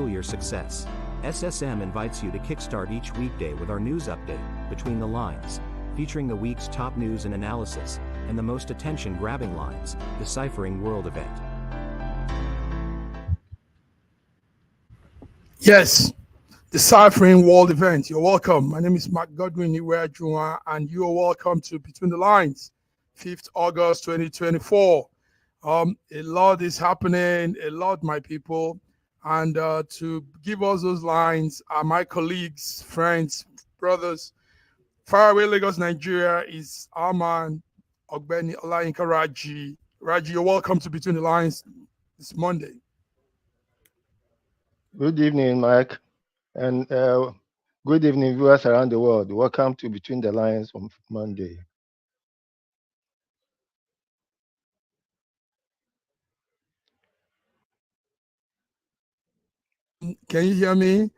fuel your success. SSM invites you to kickstart each weekday with our news update, Between the Lines, featuring the week's top news and analysis, and the most attention-grabbing lines, Deciphering World Event. Yes, Deciphering World Event. You're welcome. My name is Mark Godwin Iweajunwa, and you are welcome to Between the Lines, 5th August 2024. A lot is happening, a lot, my people. And to give us those lines are my colleagues, friends, brothers. Faraway Lagos, Nigeria is our man, Ogbeni Olayinka Raji. Raji, you're welcome to Between the Lines this Monday. Good evening, Mike, and good evening, viewers around the world. Welcome to Between the Lines on Monday. Can you hear me?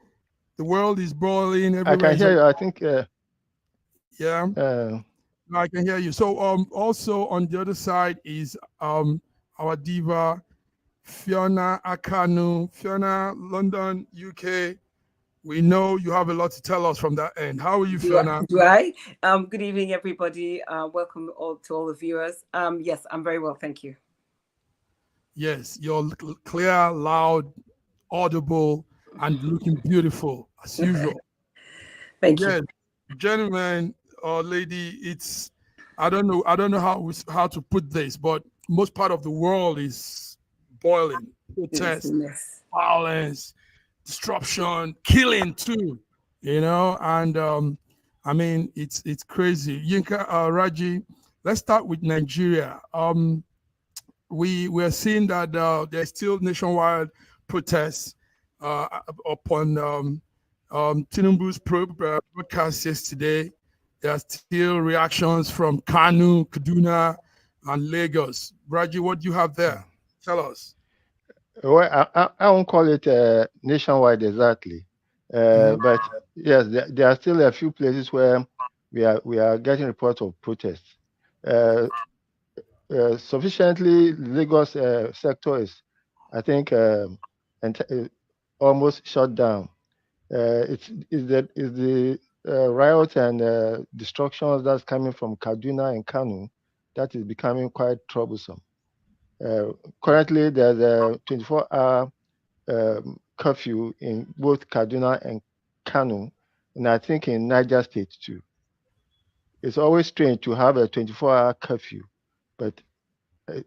The world is boiling everywhere. I can hear you. I think. Yeah. I can hear you. So also on the other side is our diva Fiona Akanu. Fiona, London, UK. We know you have a lot to tell us from that end. How are you, Fiona? Do I? Good evening, everybody. Welcome to all the viewers. Yes, I'm very well, thank you. Yes, you're clear, loud, audible, and looking beautiful as usual. Thank you. Gentlemen or lady, it's I don't know how to put this, but most part of the world is boiling. Protests, violence, disruption, killing too. And I mean it's crazy. Yinka Raji, let's start with Nigeria. We are seeing that there's still nationwide protests upon Tinubu's broadcast yesterday. There are still reactions from Kano, Kaduna, and Lagos. Raji, what do you have there? Tell us. Well, I won't call it nationwide exactly, but yes, there are still a few places where we are getting reports of protests. Sufficiently, Lagos sector is, I think, almost shut down. It's the riot and destructions that's coming from Kaduna and Kano that is becoming quite troublesome. Currently, there's a 24-hour curfew in both Kaduna and Kano, and I think in Niger State too. It's always strange to have a 24-hour curfew, but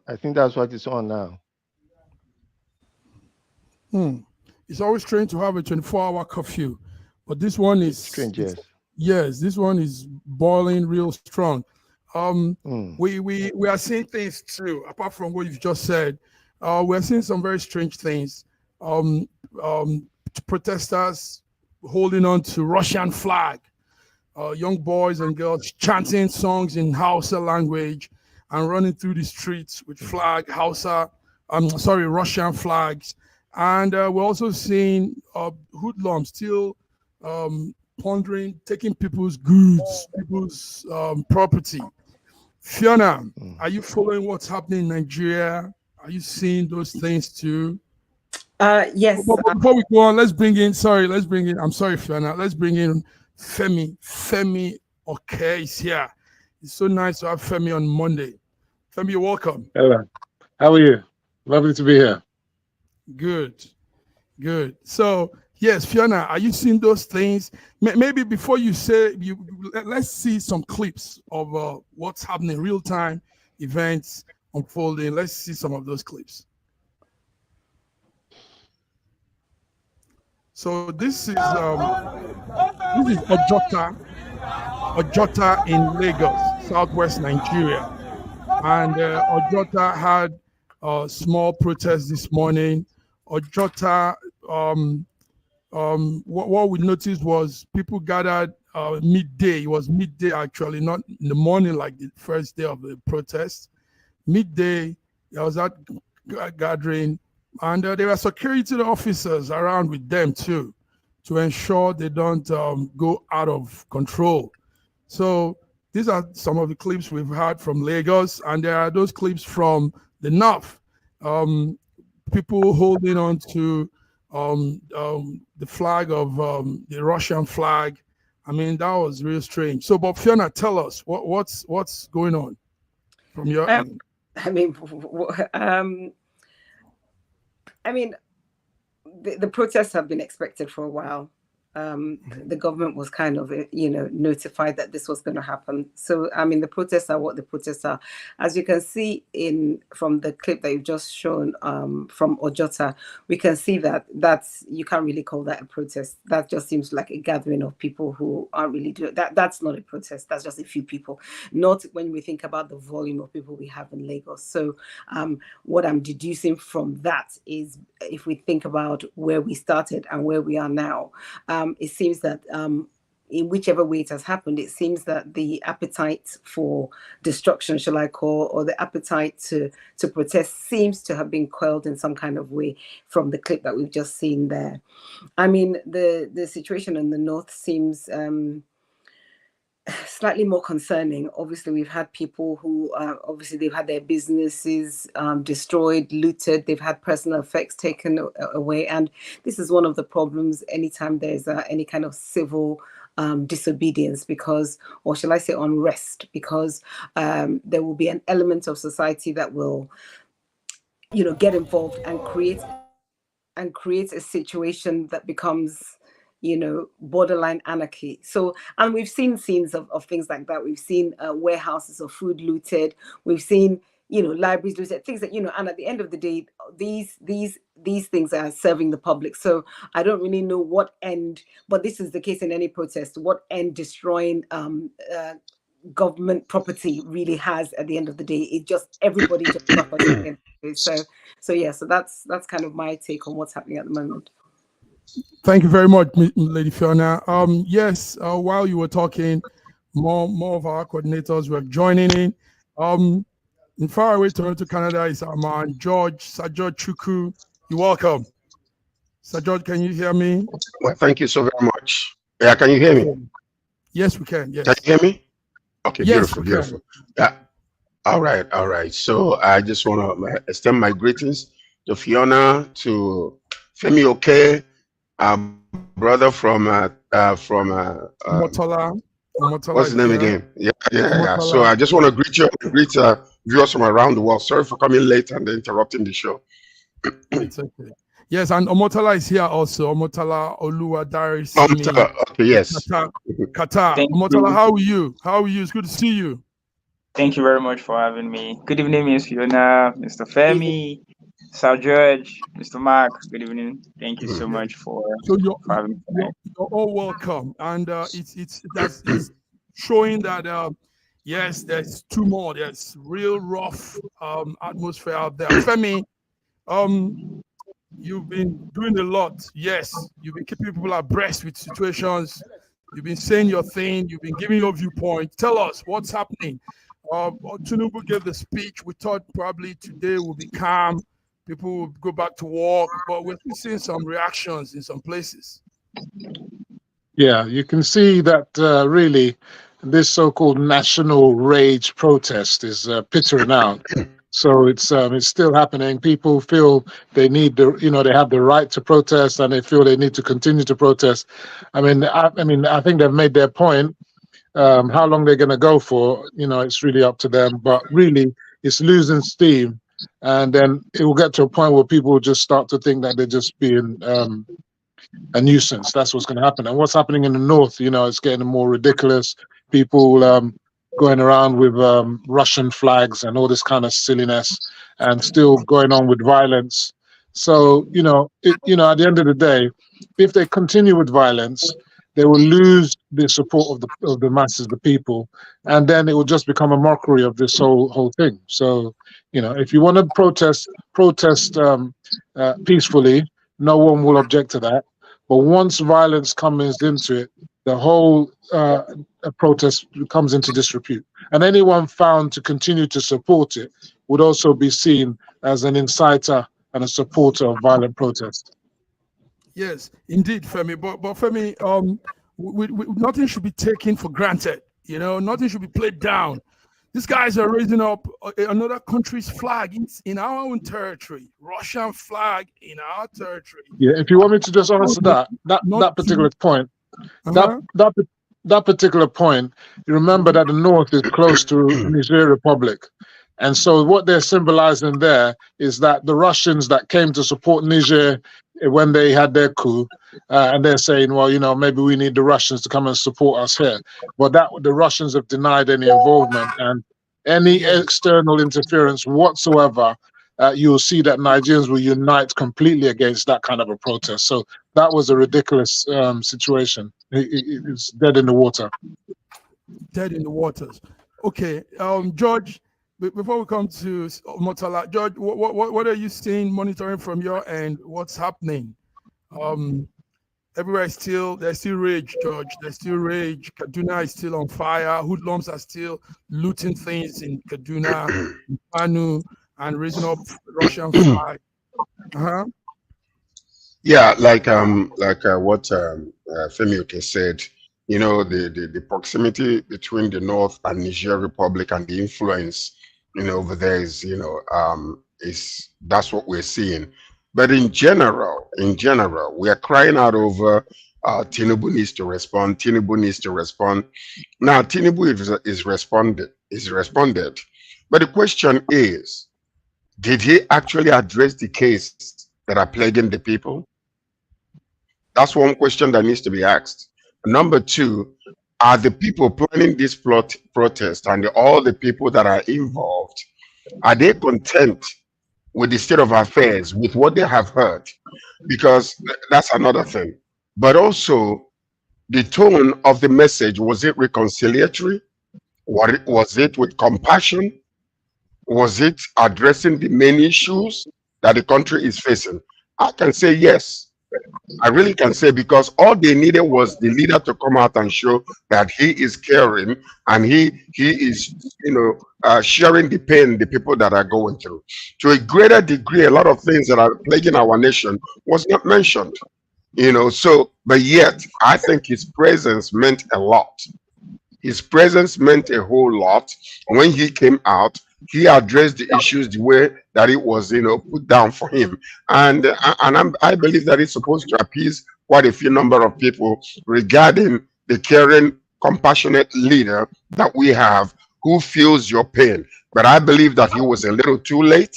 I think that's what it's on now. It's always strange to have a 24-hour curfew, but this one is strange. Yes, this one is boiling real strong. We are seeing things too, apart from what you've just said. We're seeing some very strange things. Protesters holding on to Russian flag, young boys and girls chanting songs in Hausa language and running through the streets with Russian flags. And we're also seeing hoodlums still plundering, taking people's goods, people's property. Fiona, are you following what's happening in Nigeria? Are you seeing those things too? Yes. Before we go on, I'm sorry, Fiona. Let's bring in Femi. Femi, okay, is here. It's so nice to have Femi on Monday. Femi, you're welcome. Hello. How are you? Lovely to be here. Good. So, yes, Fiona, are you seeing those things? Maybe before you say, let's see some clips of what's happening, real-time events unfolding. Let's see some of those clips. So this is Ojota in Lagos, southwest Nigeria, and Ojota had a small protest this morning. Ojota, what we noticed was people gathered midday. It was midday actually, not in the morning like the first day of the protest. Midday, there was that gathering, and there were security officers around with them too, to ensure they don't go out of control. So these are some of the clips we've had from Lagos, and there are those clips from the north. People holding on to the flag of the Russian flag. I mean, that was real strange. So, but Fiona, tell us what's going on from your end. I mean, the protests have been expected for a while. The government was kind of, notified that this was going to happen. So, I mean, the protests are what the protests are. As you can see from the clip that you've just shown from Ojota, we can see that you can't really call that a protest. That just seems like a gathering of people who aren't really doing that. That's not a protest. That's just a few people. Not when we think about the volume of people we have in Lagos. So, what I'm deducing from that is, if we think about where we started and where we are now, it seems that in whichever way it has happened, it seems that the appetite for destruction, shall I call, or the appetite to protest seems to have been quelled in some kind of way from the clip that we've just seen there. I mean, the situation in the north seems slightly more concerning. Obviously, we've had people who they've had their businesses destroyed, looted, they've had personal effects taken away. And this is one of the problems anytime there's any kind of civil disobedience, because, or shall I say unrest, because there will be an element of society that will, get involved and create a situation that becomes, borderline anarchy. So, and we've seen scenes of things like that. We've seen warehouses of food looted. We've seen, libraries looted, things that, and at the end of the day, these things are serving the public. So I don't really know what end, but this is the case in any protest, what end destroying government property really has at the end of the day. It just, everybody just suffers at the end of the day. So that's kind of my take on what's happening at the moment. Thank you very much, Lady Fiona. Yes, while you were talking, more of our coordinators were joining in. In faraway Toronto, Canada is our man, Sir George Chukwu. You're welcome. Sir George, can you hear me? Well, thank you so very much. Yeah, can you hear me? Yes, we can. Yes. Can you hear me? Okay, yes, beautiful. Yeah. All right. So I just want to extend my greetings to Fiona, to Femi Oke, brother from Motola. What's the name again? Yeah. So I just want to greet viewers from around the world. Sorry for coming late and interrupting the show. It's okay. Yes, and Omotola is here also. Omotola Oluwadari. Okay, yes. Qatar. Omotola, how are you? It's good to see you. Thank you very much for having me. Good evening, Ms. Fiona, Mr. Femi, Sir George, Mr. Mark. Good evening. Thank you so much for having me. You're all welcome. And it's showing that yes, there's turmoil. There's real rough atmosphere out there. Femi, you've been doing a lot. Yes, you've been keeping people abreast with situations. You've been saying your thing. You've been giving your viewpoint. Tell us what's happening. Tinubu gave the speech. We thought probably today will be calm. People will go back to work, but we're seeing some reactions in some places. Yeah, you can see that really this so-called national rage protest is petering out. So it's still happening. People feel they need they have the right to protest, and they feel they need to continue to protest. I think they've made their point. How long they're going to go for, it's really up to them. But really, it's losing steam, and then it will get to a point where people will just start to think that they're just being a nuisance. That's what's going to happen. And what's happening in the north, it's getting more ridiculous. People going around with Russian flags and all this kind of silliness, and still going on with violence. So, at the end of the day, if they continue with violence, they will lose the support of the masses, the people, and then it will just become a mockery of this whole thing. So, if you want to protest peacefully, no one will object to that. But once violence comes into it, the whole protest comes into disrepute. And anyone found to continue to support it would also be seen as an inciter and a supporter of violent protest. Yes, indeed, Femi. But Femi, nothing should be taken for granted. Nothing should be played down. These guys are raising up another country's flag in our own territory, Russian flag in our territory. Yeah, if you want me to just answer that particular point, that particular point, you remember that the north is close to Niger Republic. And so what they're symbolizing there is that the Russians that came to support Niger when they had their coup, and they're saying, well, you know, maybe we need the Russians to come and support us here. But the Russians have denied any involvement and any external interference whatsoever. You'll see that Nigerians will unite completely against that kind of a protest. So that was a ridiculous situation. It's dead in the water. Dead in the waters. Okay, George, before we come to Motala, George, what are you seeing, monitoring from your end? What's happening? Everywhere there's still rage, George. There's still rage. Kaduna is still on fire. Hoodlums are still looting things in Kaduna, in Kano, and raising up Russian flag. Yeah, like what Femi said, you know, the proximity between the North and Niger Republic and the influence, you know, over there is, you know, that's what we're seeing. But in general, we are crying out over Tinubu needs to respond. Tinubu needs to respond. Now, Tinubu is responded. But the question is, did he actually address the case that are plaguing the people? That's one question that needs to be asked. Number two, are the people planning this protest and all the people that are involved, are they content with the state of affairs, with what they have heard? Because that's another thing. But also, the tone of the message, was it reconciliatory? Was it with compassion? Was it addressing the main issues that the country is facing? I can say yes. I really can say, because all they needed was the leader to come out and show that he is caring and he is, you know, sharing the pain the people that are going through. To a greater degree, a lot of things that are plaguing our nation was not mentioned, you know. So, but yet, I think his presence meant a lot. His presence meant a whole lot. When he came out, he addressed the issues the way that it was, you know, put down for him. And I believe that it's supposed to appease quite a few number of people regarding the caring, compassionate leader that we have who feels your pain. But I believe that he was a little too late.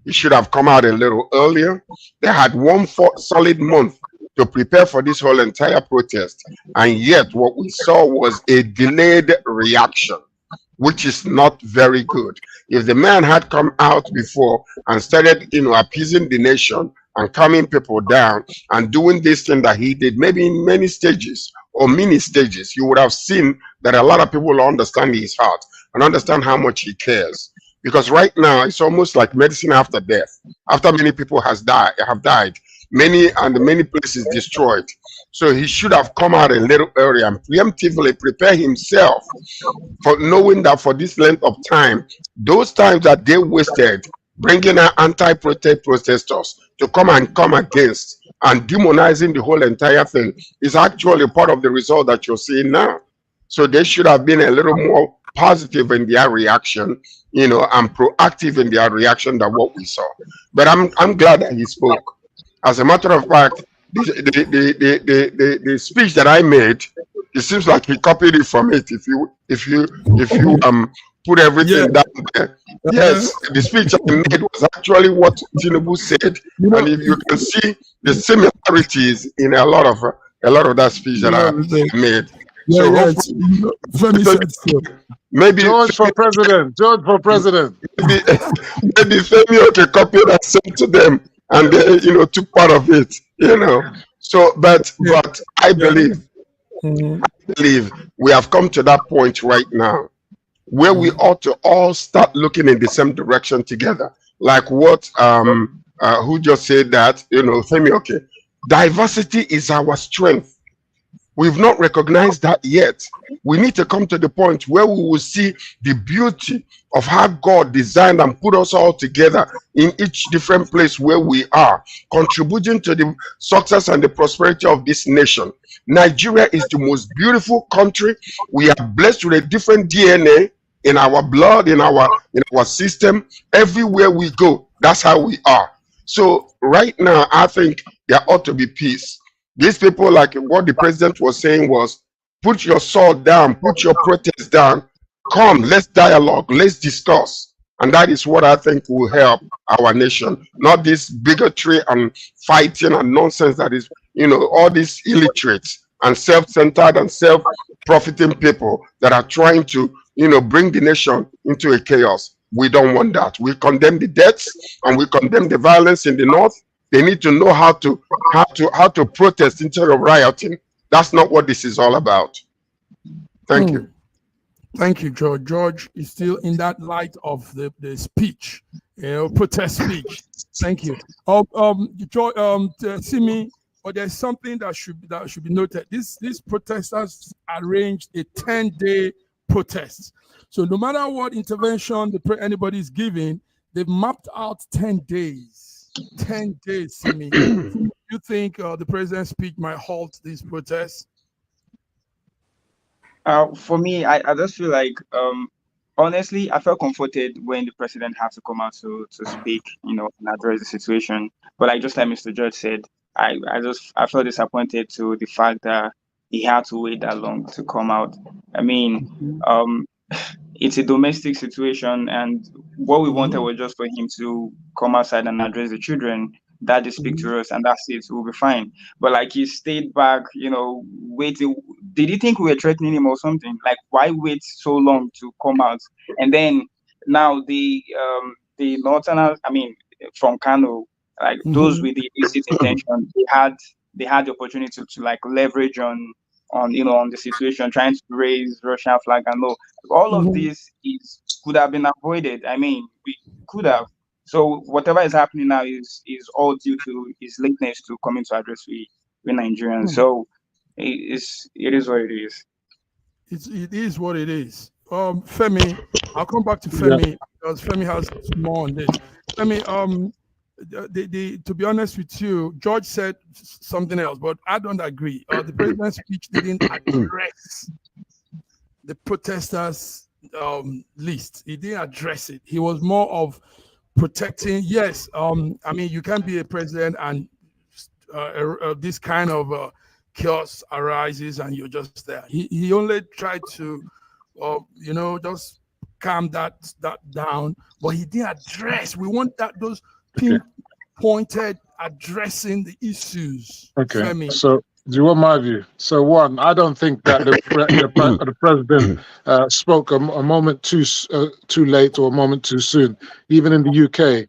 He should have come out a little earlier. They had 1 solid month to prepare for this whole entire protest. And yet what we saw was a delayed reaction, which is not very good. If the man had come out before and started, you know, appeasing the nation and calming people down and doing this thing that he did, maybe in many stages or mini stages, you would have seen that a lot of people will understand his heart and understand how much he cares. Because right now, it's almost like medicine after death. After many people have died, many places destroyed. So he should have come out a little earlier and preemptively prepare himself for knowing that for this length of time, those times that they wasted bringing out anti-protest protesters to come against and demonizing the whole entire thing is actually part of the result that you're seeing now. So they should have been a little more positive in their reaction, you know, and proactive in their reaction than what we saw. But I'm glad that he spoke. As a matter of fact, the speech that I made, it seems like he copied it from it. If you put everything down there, yes, the speech I made was actually what Tinubu said, and if you can see the similarities in a lot of that speech that I made. Maybe George for president. Maybe Femi okay copied and sent to them, and they, you know, took part of it, you know. So, but I believe we have come to that point right now where we ought to all start looking in the same direction together. Like what who just said that, you know, Femi, okay, diversity is our strength. We've not recognized that yet. We need to come to the point where we will see the beauty of how God designed and put us all together in each different place where we are, contributing to the success and the prosperity of this nation. Nigeria is the most beautiful country. We are blessed with a different DNA. in our blood, in our system. Everywhere we go, that's how we are. So right now, I think there ought to be peace. These people, like what the president was saying, was put your sword down, put your protest down, come, let's dialogue, let's discuss. And that is what I think will help our nation, not this bigotry and fighting and nonsense that is, all these illiterates and self-centered and self-profiting people that are trying to, bring the nation into a chaos. We don't want that. We condemn the deaths and we condemn the violence in the north. They need to know how to protest instead of rioting. That's not what this is all about. Thank you. Thank you, George. George is still in that light of the speech, protest speech. Thank you. George, Simi, but there's something that should be noted. These protesters arranged a 10-day protest. So no matter what intervention anybody is giving, they've mapped out 10 days. 10 days, Simi. You think the president's speech might halt these protests? For me, I just feel like, honestly, I felt comforted when the president had to come out to speak, and address the situation. But like just like Mr. George said, I felt disappointed to the fact that he had to wait that long to come out. I mean, it's a domestic situation, and what we wanted was just for him to come outside and address the children, that they speak to us, and that's it, we'll be fine. But like, he stayed back, waiting. Did he think we were threatening him or something? Like, why wait so long to come out? And then now the northerners, from Kano, like those with the illicit intention, they had the opportunity to like leverage on the situation, trying to raise Russian flag and all of this could have been avoided. We could have. So whatever is happening now is all due to his lateness to coming to address we Nigerians. So it is what it is. It is what it is. Femi, I'll come back to Femi because Femi has more on this. Femi, to be honest with you, George said something else, but I don't agree. The president's speech didn't address the protesters' list. He didn't address it. He was more of protecting. Yes, you can't be a president and this kind of chaos arises and you're just there. He only tried to, just calm that down, but he didn't address. We want those pinpointed addressing the issues. Okay. Femi. So do you want my view? So one, I don't think that the president spoke a moment too late or a moment too soon. Even in the UK,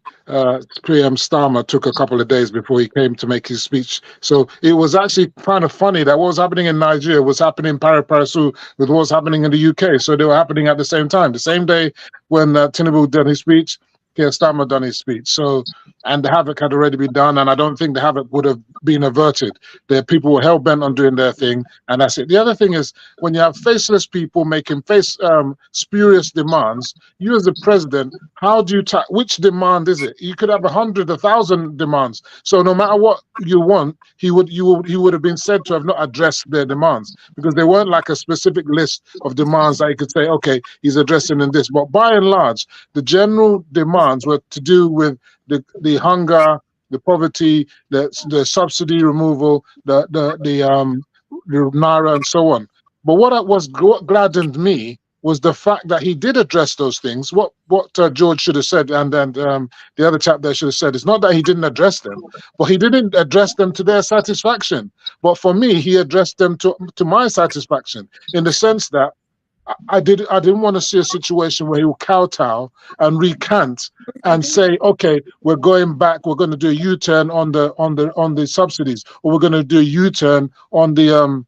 PM Starmer took a couple of days before he came to make his speech. So it was actually kind of funny that what was happening in Nigeria was happening in pari passu with what was happening in the UK. So they were happening at the same time. The same day when Tinubu did his speech, Keir Starmer done his speech. So, and the havoc had already been done, and I don't think the havoc would have been averted. The people were hell bent on doing their thing, and that's it. The other thing is, when you have faceless people making spurious demands, you as the president, how do you which demand is it? You could have 100, 1,000 demands. So no matter what you want, he would have been said to have not addressed their demands, because they weren't like a specific list of demands that you could say, okay, he's addressing in this. But by and large, the general demands were to do with the hunger, the poverty, the subsidy removal, the Naira, and so on. But what gladdened me was the fact that he did address those things. What George should have said, and then the other chap there should have said, it's not that he didn't address them, but he didn't address them to their satisfaction. But for me, he addressed them to my satisfaction, in the sense that I didn't want to see a situation where he will kowtow and recant and say, okay, we're going back, we're going to do a U-turn on the subsidies, or we're going to do a U-turn on the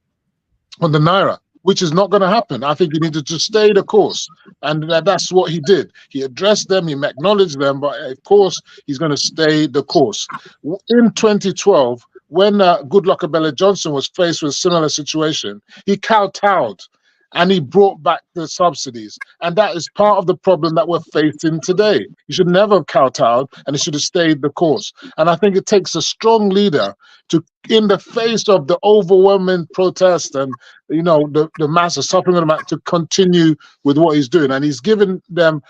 Naira, which is not going to happen. I think he needed to stay the course, and that's what he did. He addressed them, he acknowledged them, but of course he's going to stay the course. In 2012, when Goodluck Ebele Johnson was faced with a similar situation, he kowtowed. and he brought back the subsidies. And that is part of the problem that we're facing today. He should never have kowtowed, and he should have stayed the course. And I think it takes a strong leader to, in the face of the overwhelming protest and, you know, the masses suffering on the mat, to continue with what he's doing. And he's given them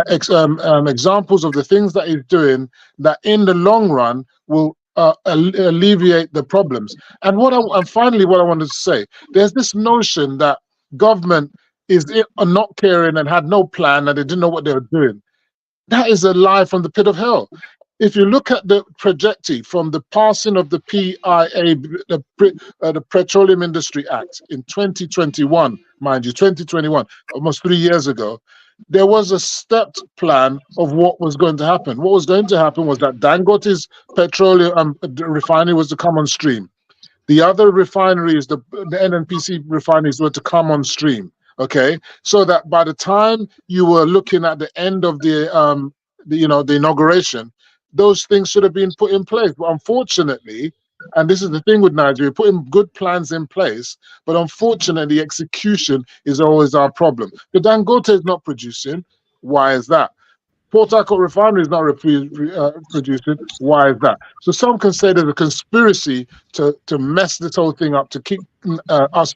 examples of the things that he's doing that in the long run will alleviate the problems. And finally, what I wanted to say, there's this notion that government is not caring and had no plan and they didn't know what they were doing. That is a lie from the pit of hell. If you look at the trajectory from the passing of the PIA, the Petroleum Industry Act in 2021, mind you, 2021, almost 3 years ago, there was a stepped plan of what was going to happen. What was going to happen was that Dangote's petroleum refinery was to come on stream. The other refineries, the NNPC refineries, were to come on stream. Okay, so that by the time you were looking at the end of the inauguration, those things should have been put in place. But unfortunately, and this is the thing with Nigeria, putting good plans in place, but unfortunately, execution is always our problem. The Dangote is not producing. Why is that? Port Harcourt refinery is not producing. Why is that? So some can say there's a conspiracy to mess this whole thing up, to keep us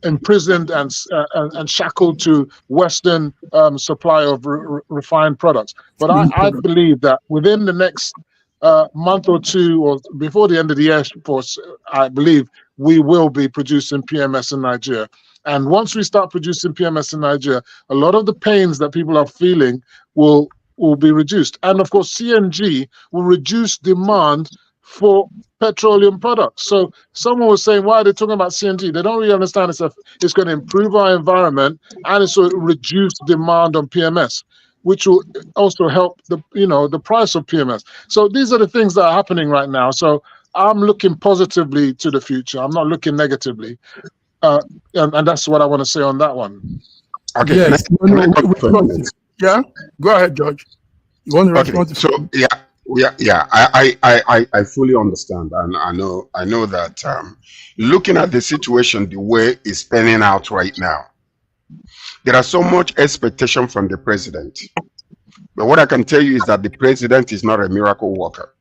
imprisoned and shackled to Western supply of refined products. But I believe that within the next month or two, or before the end of the year, I believe we will be producing PMS in Nigeria. And once we start producing PMS in Nigeria, a lot of the pains that people are feeling will be reduced. And of course, CNG will reduce demand for petroleum products. So someone was saying, why are they talking about CNG? They don't really understand it's going to improve our environment and it's going to reduce demand on PMS, which will also help the price of PMS. So these are the things that are happening right now. So I'm looking positively to the future. I'm not looking negatively. And that's what I want to say on that one. Okay. Yes. Yeah. Go ahead, George. You want to respond to? So yeah. I fully understand, and I know that looking at the situation the way it's panning out right now, there are so much expectation from the president. But what I can tell you is that the president is not a miracle worker.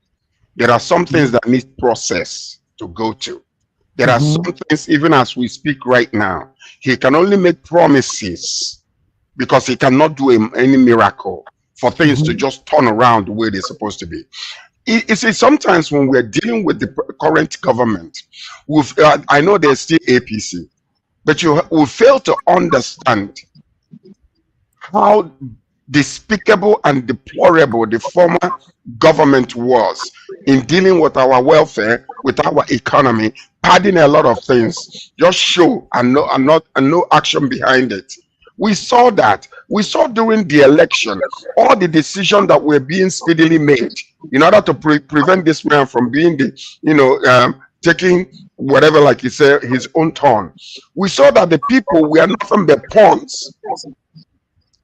There are some things that need process to go to. There are some things, even as we speak right now, he can only make promises because he cannot do any miracle for things to just turn around the way they're supposed to be. You see, sometimes when we're dealing with the current government, I know there's still APC, but we fail to understand how despicable and deplorable the former government was in dealing with our welfare, with our economy, padding a lot of things, just show and no action behind it. We saw that. We saw during the election all the decisions that were being speedily made in order to prevent this man from being taking whatever, like he said, his own turn. We saw that the people were nothing but pawns.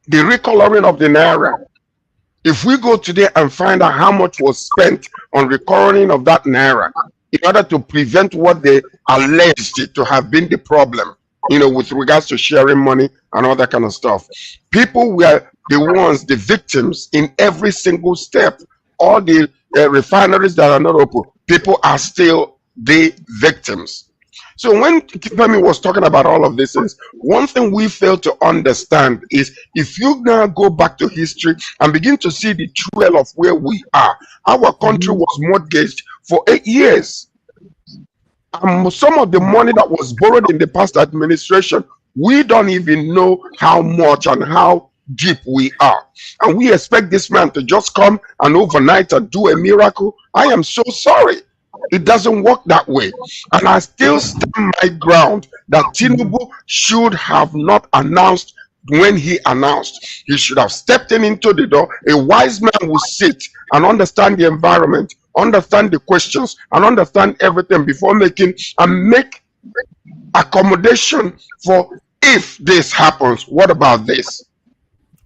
The recoloring of the naira. If we go today and find out how much was spent on recoloring of that naira in order to prevent what they alleged to have been the problem, with regards to sharing money and all that kind of stuff, people were the victims in every single step. All the refineries that are not open, people are still the victims. So when Kipemi was talking about all of this, one thing we fail to understand is if you now go back to history and begin to see the trail of where we are, our country was mortgaged for 8 years. Some of the money that was borrowed in the past administration, we don't even know how much and how deep we are. And we expect this man to just come and overnight and do a miracle. I am so sorry. It doesn't work that way. And I still stand my ground that Tinubu should have not announced when he announced. He should have stepped into the door. A wise man will sit and understand the environment, understand the questions, and understand everything before make accommodation for if this happens. What about this?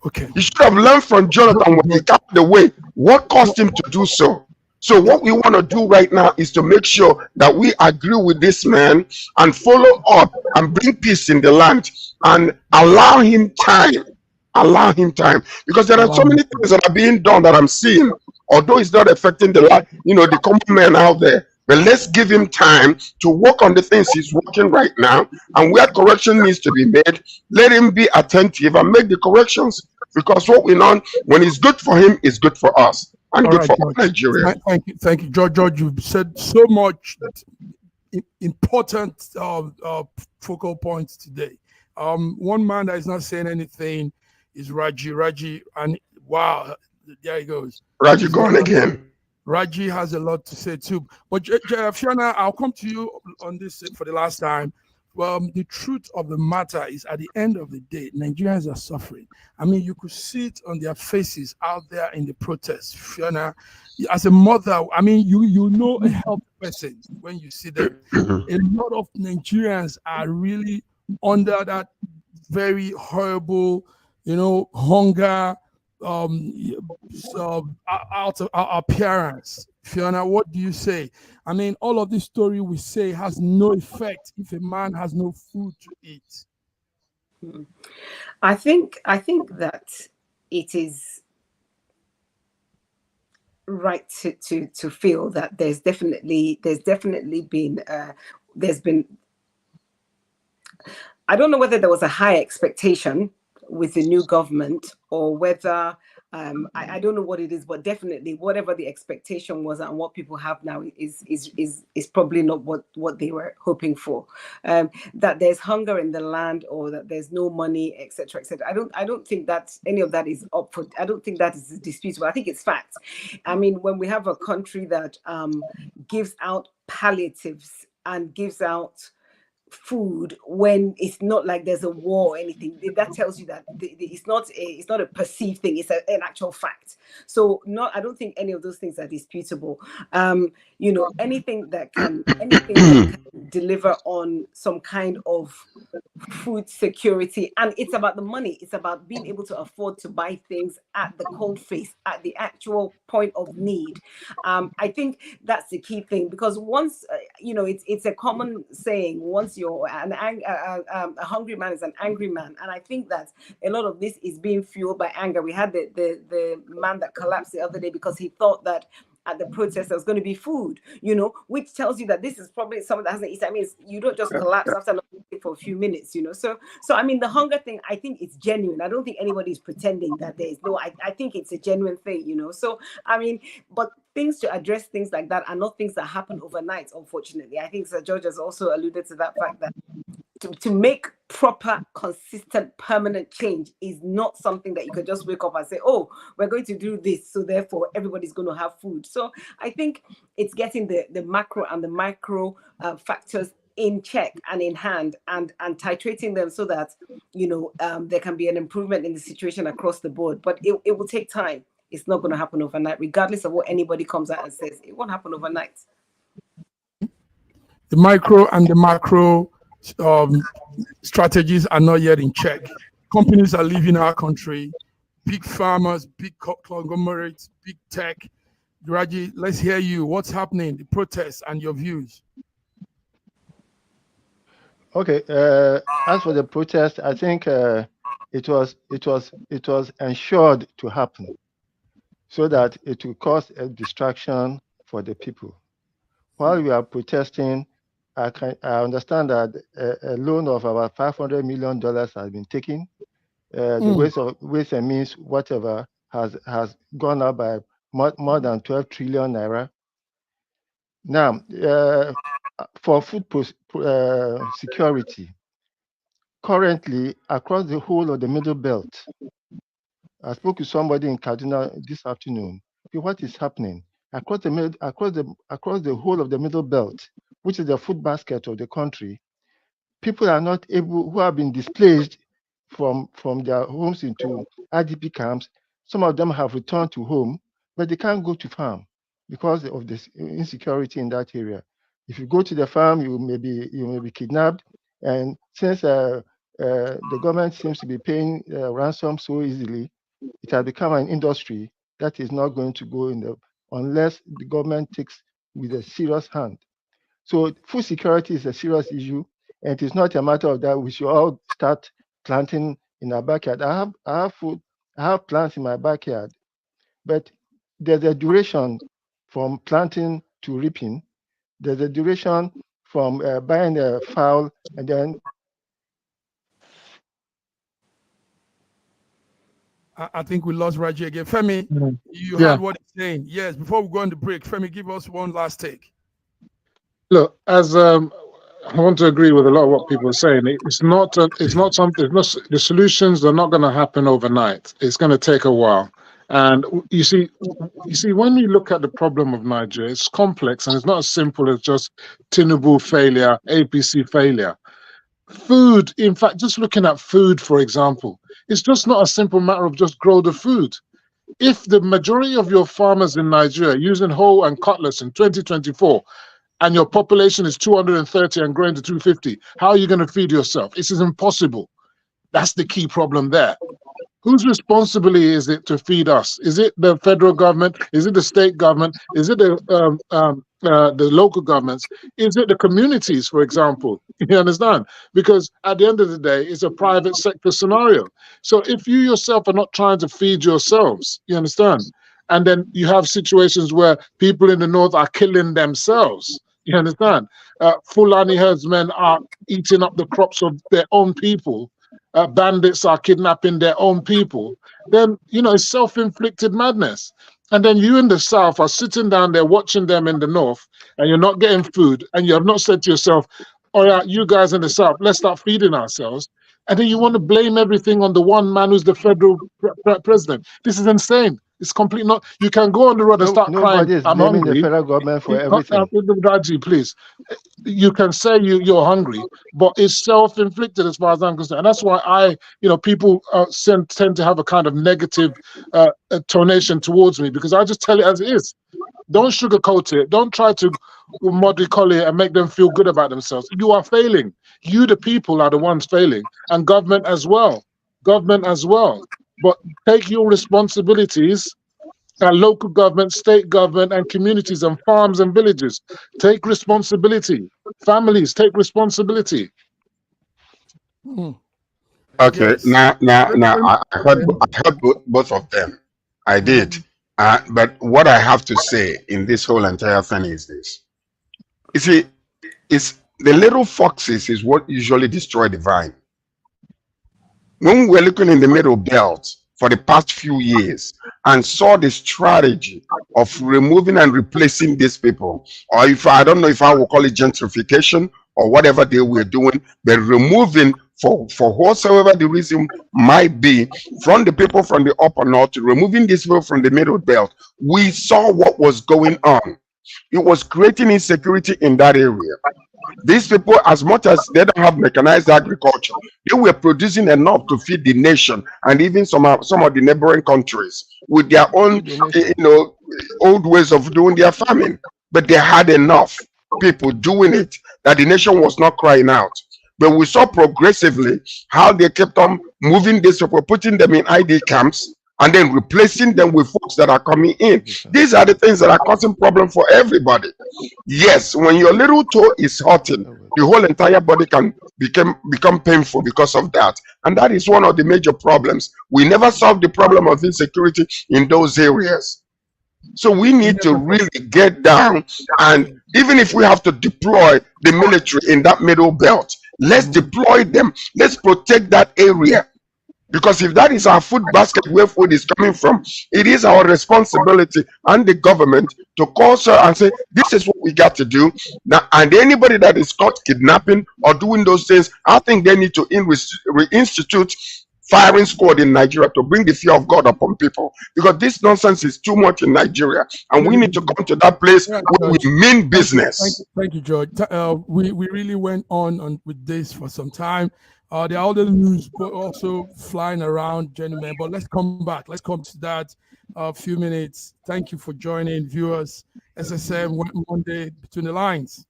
Okay. He should have learned from Jonathan when he got the way. What caused him to do so? So what we want to do right now is to make sure that we agree with this man and follow up and bring peace in the land and allow him time. Allow him time, because there are so many things that are being done that I'm seeing, although it's not affecting the the common man out there. But let's give him time to work on the things he's working right now, and where correction needs to be made, let him be attentive and make the corrections. Because what we know, when it's good for him, it's good for us and good for Nigeria. Thank you, George. You've said so much important focal points today. One man that is not saying anything is Raji, and wow, there he goes. Raji gone again. Raji has a lot to say too. But Fiona, I'll come to you on this for the last time. The truth of the matter is, at the end of the day, Nigerians are suffering. I mean, you could see it on their faces out there in the protests. Fiona, as a mother, I mean, you know a health person when you see them. A lot of Nigerians are really under that very horrible, hunger, out of our appearance. Fiona, what do you say? I mean, all of this story we say has no effect if a man has no food to eat. I think that it is right to feel that there's definitely been I don't know whether there was a high expectation with the new government, or whether I don't know what it is, but definitely whatever the expectation was and what people have now is probably not what they were hoping for. That there's hunger in the land, or that there's no money, etc., etc. I don't think that any of that is up for. I don't think that is disputable. I think it's fact. I mean, when we have a country that gives out palliatives and gives out food when it's not like there's a war or anything, that tells you that it's not a perceived thing, it's an actual fact. So I don't think any of those things are disputable. Anything that can deliver on some kind of food security, and it's about the money, it's about being able to afford to buy things at the cold face, at the actual point of need. I think that's the key thing, because once it's a common saying, once you're a hungry man is an angry man, and I think that a lot of this is being fueled by anger. We had the man that collapsed the other day because he thought that at the protest there was going to be food, which tells you that this is probably someone that hasn't eaten. I mean, you don't just collapse after not eating for a few minutes, So I mean, the hunger thing, I think it's genuine. I don't think anybody's pretending that there is no. I think it's a genuine thing, So I mean, but things to address things like that are not things that happen overnight, unfortunately. I think Sir George has also alluded to that fact that to make proper, consistent, permanent change is not something that you can just wake up and say, oh, we're going to do this, so therefore everybody's going to have food. So I think it's getting the macro and the micro factors in check and in hand, and titrating them so that there can be an improvement in the situation across the board. But it will take time. It's not going to happen overnight, regardless of what anybody comes out and says. It won't happen overnight. The micro and the macro strategies are not yet in check. Companies are leaving our country. Big farmers, big conglomerates, big tech. Raji, let's hear you. What's happening? The protests and your views. Okay. As for the protest, I think it was ensured to happen, so that it will cause a distraction for the people. While we are protesting, I understand that a loan of about $500 million has been taken. The Ways and Means, whatever, has gone up by more than 12 trillion naira. Now, for food security, currently across the whole of the Middle Belt, I spoke to somebody in Kaduna this afternoon. What is happening across the whole of the Middle Belt, which is the food basket of the country? People are not able, who have been displaced from their homes into IDP camps. Some of them have returned to home, but they can't go to farm because of this insecurity in that area. If you go to the farm, you may be kidnapped, and since the government seems to be paying ransom so easily, it has become an industry that is not going to go unless the government takes with a serious hand. So food security is a serious issue, and it is not a matter of that we should all start planting in our backyard. I have plants in my backyard, but there's a duration from planting to reaping. There's a duration from buying a fowl and then. I think we lost Raji again. Femi, you Yeah. heard what he's saying. Yes, before we go on the break, Femi, give us one last take. Look, as I want to agree with a lot of what people are saying. It's not something. The solutions are not going to happen overnight. It's going to take a while. And you see, when you look at the problem of Nigeria, it's complex and it's not as simple as just Tinubu failure, APC failure. Food, in fact, just looking at food, for example, it's just not a simple matter of just grow the food. If the majority of your farmers in Nigeria are using hoe and cutlass in 2024, and your population is 230 and growing to 250, how are you going to feed yourself? This is impossible. That's the key problem there. Whose responsibility is it to feed us? Is it the federal government? Is it the state government? Is it the local governments? Is it the communities, for example? You understand? Because at the end of the day, it's a private sector scenario. So if you yourself are not trying to feed yourselves, you understand? And then you have situations where people in the north are killing themselves. You understand? Fulani herdsmen are eating up the crops of their own people. Bandits are kidnapping their own people, then, it's self-inflicted madness. And then you in the south are sitting down there watching them in the north, and you're not getting food, and you have not said to yourself, all right, you guys in the south, let's start feeding ourselves. And then you want to blame everything on the one man who's the federal president. This is insane. It's completely not. You can go on the road and start crying, Nobody is I'm blaming hungry. the federal government for everything. Raji, please. You can say you're hungry, but it's self-inflicted as far as I'm concerned. And that's why people tend to have a kind of negative tonation towards me, because I just tell it as it is. Don't sugarcoat it. Don't try to mollycoddle it and make them feel good about themselves. You are failing. You, the people, are the ones failing, and government as well. But take your responsibilities. Local government, state government, and communities, and farms and villages, take responsibility. Families, take responsibility. Okay, Yes. now, I heard both of them. I did. But what I have to say in this whole entire thing is this. You see, it's the little foxes is what usually destroy the vine. When we were looking in the middle belt for the past few years and saw the strategy of removing and replacing these people, or if I don't know if I will call it gentrification or whatever they were doing, but removing for whatsoever the reason might be from the people from the upper north, removing these people from the middle belt, we saw what was going on. It was creating insecurity in that area. These people, as much as they don't have mechanized agriculture, they were producing enough to feed the nation and even some of the neighboring countries with their own, old ways of doing their farming. But they had enough people doing it that the nation was not crying out. But we saw progressively how they kept on moving these people, putting them in ID camps, and then replacing them with folks that are coming in. These are the things that are causing problem for everybody. Yes, when your little toe is hurting, the whole entire body can become painful because of that. And that is one of the major problems. We never solved the problem of insecurity in those areas. So we need to really get down, and even if we have to deploy the military in that middle belt, let's deploy them. Let's protect that area. Because if that is our food basket where food is coming from, it is our responsibility and the government to call sir and say, this is what we got to do. Now, and anybody that is caught kidnapping or doing those things, I think they need to reinstitute firing squad in Nigeria to bring the fear of God upon people. Because this nonsense is too much in Nigeria. And we need to come to that place where we mean business. Thank you, George. We really went on with this for some time. There are other news also flying around, gentlemen, but let's come back. Let's come to that few minutes. Thank you for joining, viewers. SSM Monday Between the Lines.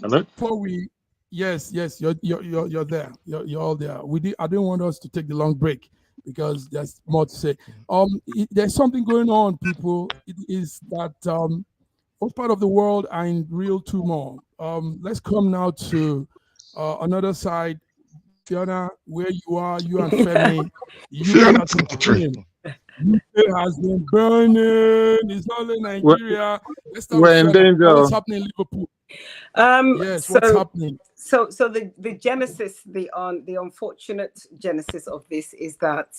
Hello? Before we, yes, you're there. You're all there. I didn't want us to take the long break because there's more to say. There's something going on, people. It is that most part of the world are in real turmoil. Let's come now to another side. Fiona, where you are, you and Femi, UK has been burning. UK has been burning. It's not only Nigeria. Let's start with Fiona. What's happening in Liverpool? Yes, what's happening? So the genesis, the unfortunate genesis of this is that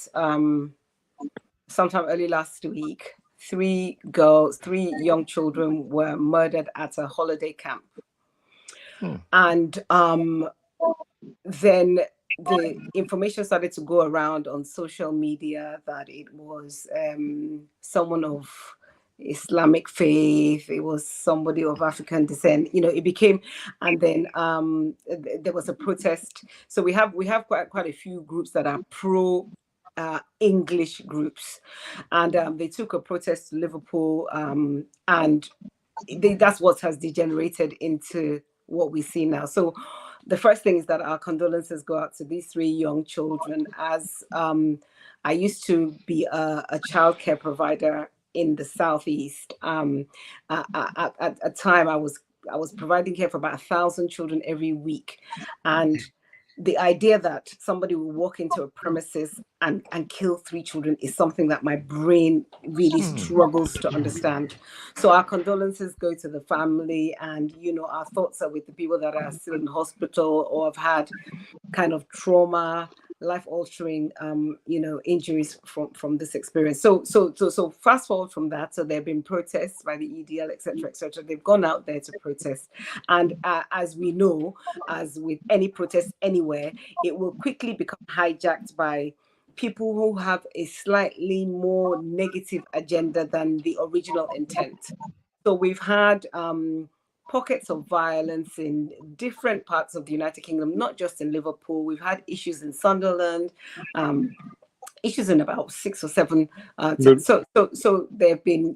sometime early last week, 3 young children were murdered at a holiday camp. And then the information started to go around on social media that it was someone of Islamic faith, it was somebody of African descent, it became, and then there was a protest. So we have quite a few groups that are pro English groups, and they took a protest to Liverpool, and that's what has degenerated into what we see now. So the first thing is that our condolences go out to these 3 young children. As I used to be a childcare provider in the Southeast. At a time, I was providing care for about 1,000 children every week, and the idea that somebody will walk into a premises and kill 3 children is something that my brain really struggles to understand. So our condolences go to the family, and our thoughts are with the people that are still in hospital or have had kind of trauma, life-altering injuries from this experience. So fast forward from that, so there have been protests by the EDL, etc. They've gone out there to protest, and as we know, as with any protest anywhere, it will quickly become hijacked by people who have a slightly more negative agenda than the original intent. So we've had pockets of violence in different parts of the United Kingdom, not just in Liverpool. We've had issues in Sunderland, issues in about 6 or 7. So there've been,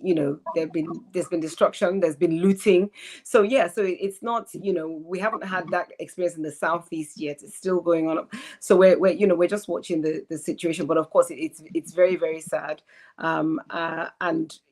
there's been destruction, there's been looting. So yeah, so it's not, we haven't had that experience in the Southeast yet. It's still going on. So we're just watching the situation, but of course it's very, very sad. And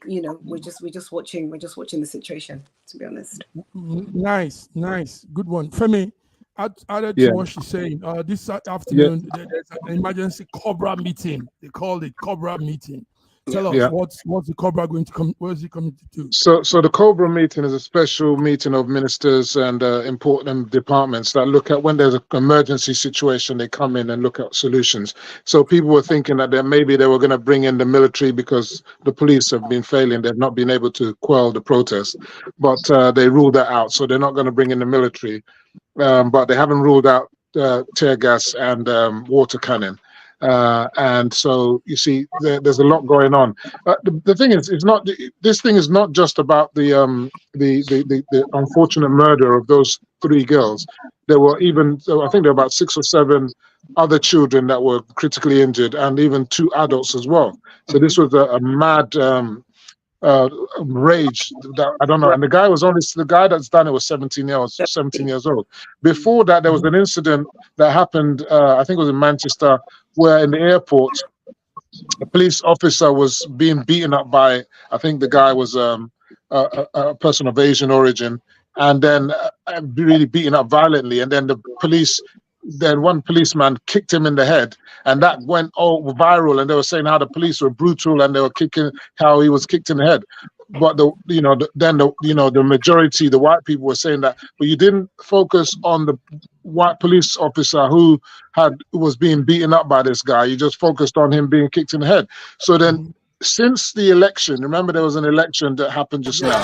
we're just watching the situation, to be honest. Nice, good one, Femi. Added to what she's saying, this afternoon there's an emergency Cobra meeting. They called it Cobra meeting. Tell us what's the Cobra going to come? What is it coming to do? So the Cobra meeting is a special meeting of ministers and important departments that look at when there's an emergency situation. They come in and look at solutions. So people were thinking that maybe they were going to bring in the military because the police have been failing. They've not been able to quell the protest, but they ruled that out. So they're not going to bring in the military. But they haven't ruled out tear gas and water cannon. And so you see, there's a lot going on. The thing is, this thing is not just about the unfortunate murder of those 3 girls. There were I think there were about 6 or 7 other children that were critically injured, and even 2 adults as well. So this was a mad rage that I don't know. And the guy that's done it was 17 years old. Before that, there was an incident that happened, I think it was in Manchester, where in the airport, a police officer was being beaten up by, I think the guy was a person of Asian origin, and then really beaten up violently. And then one policeman kicked him in the head, and that went all viral. And they were saying how the police were brutal, and they were how he was kicked in the head. But the majority, the white people, were saying that, but you didn't focus on the white police officer who was being beaten up by this guy. You just focused on him being kicked in the head. So then, since the election, remember there was an election that happened just now,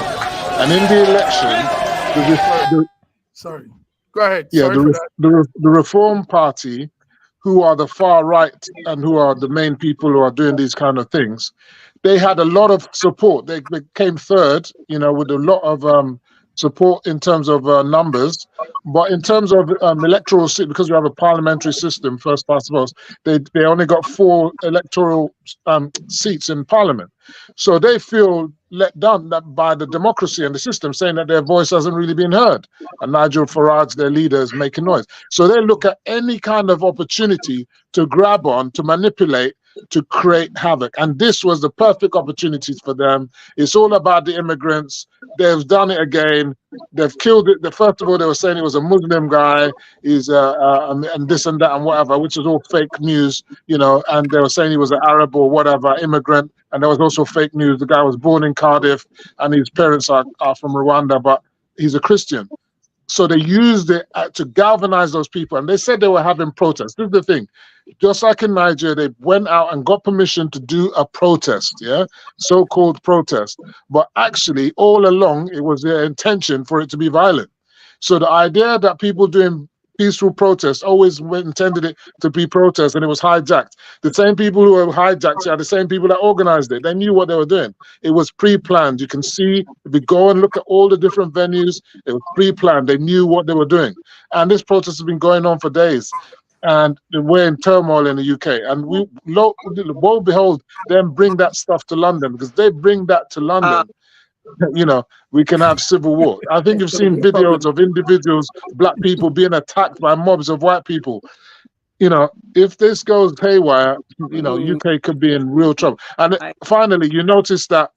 and in the election, sorry. Go ahead. Yeah, the Reform Party, who are the far right and who are the main people who are doing these kind of things, they had a lot of support. They came third, with a lot of support in terms of numbers, but in terms of electoral seat, because we have a parliamentary system, first past the post, they only got 4 electoral seats in parliament. So they feel let down by the democracy and the system, saying that their voice hasn't really been heard. And Nigel Farage, their leader, is making noise. So they look at any kind of opportunity to grab on, to manipulate, to create havoc. And this was the perfect opportunity for them. It's all about the immigrants. They've done it again. They've killed it. First of all, they were saying it was a Muslim guy, and this and that and whatever, which is all fake news, you know, and they were saying he was an Arab or whatever, immigrant. And there was also fake news. The guy was born in Cardiff and his parents are from Rwanda, but he's a Christian. So they used it to galvanize those people. And they said they were having protests. This is the thing. Just like in Nigeria, they went out and got permission to do a protest, yeah, so-called protest. But actually, all along, it was their intention for it to be violent. So the idea that people doing peaceful protests always intended it to be protest, and it was hijacked. The same people who were hijacked are the same people that organized it. They knew what they were doing. It was pre-planned. You can see, if you go and look at all the different venues, it was pre-planned. They knew what they were doing. And this protest has been going on for days. And we're in turmoil in the UK. And lo and behold, then bring that stuff to London, because they bring that to London. You know, we can have civil war. I think you've seen videos of individuals, black people, being attacked by mobs of white people. You know, if this goes haywire, you know, UK could be in real trouble. And finally, you notice that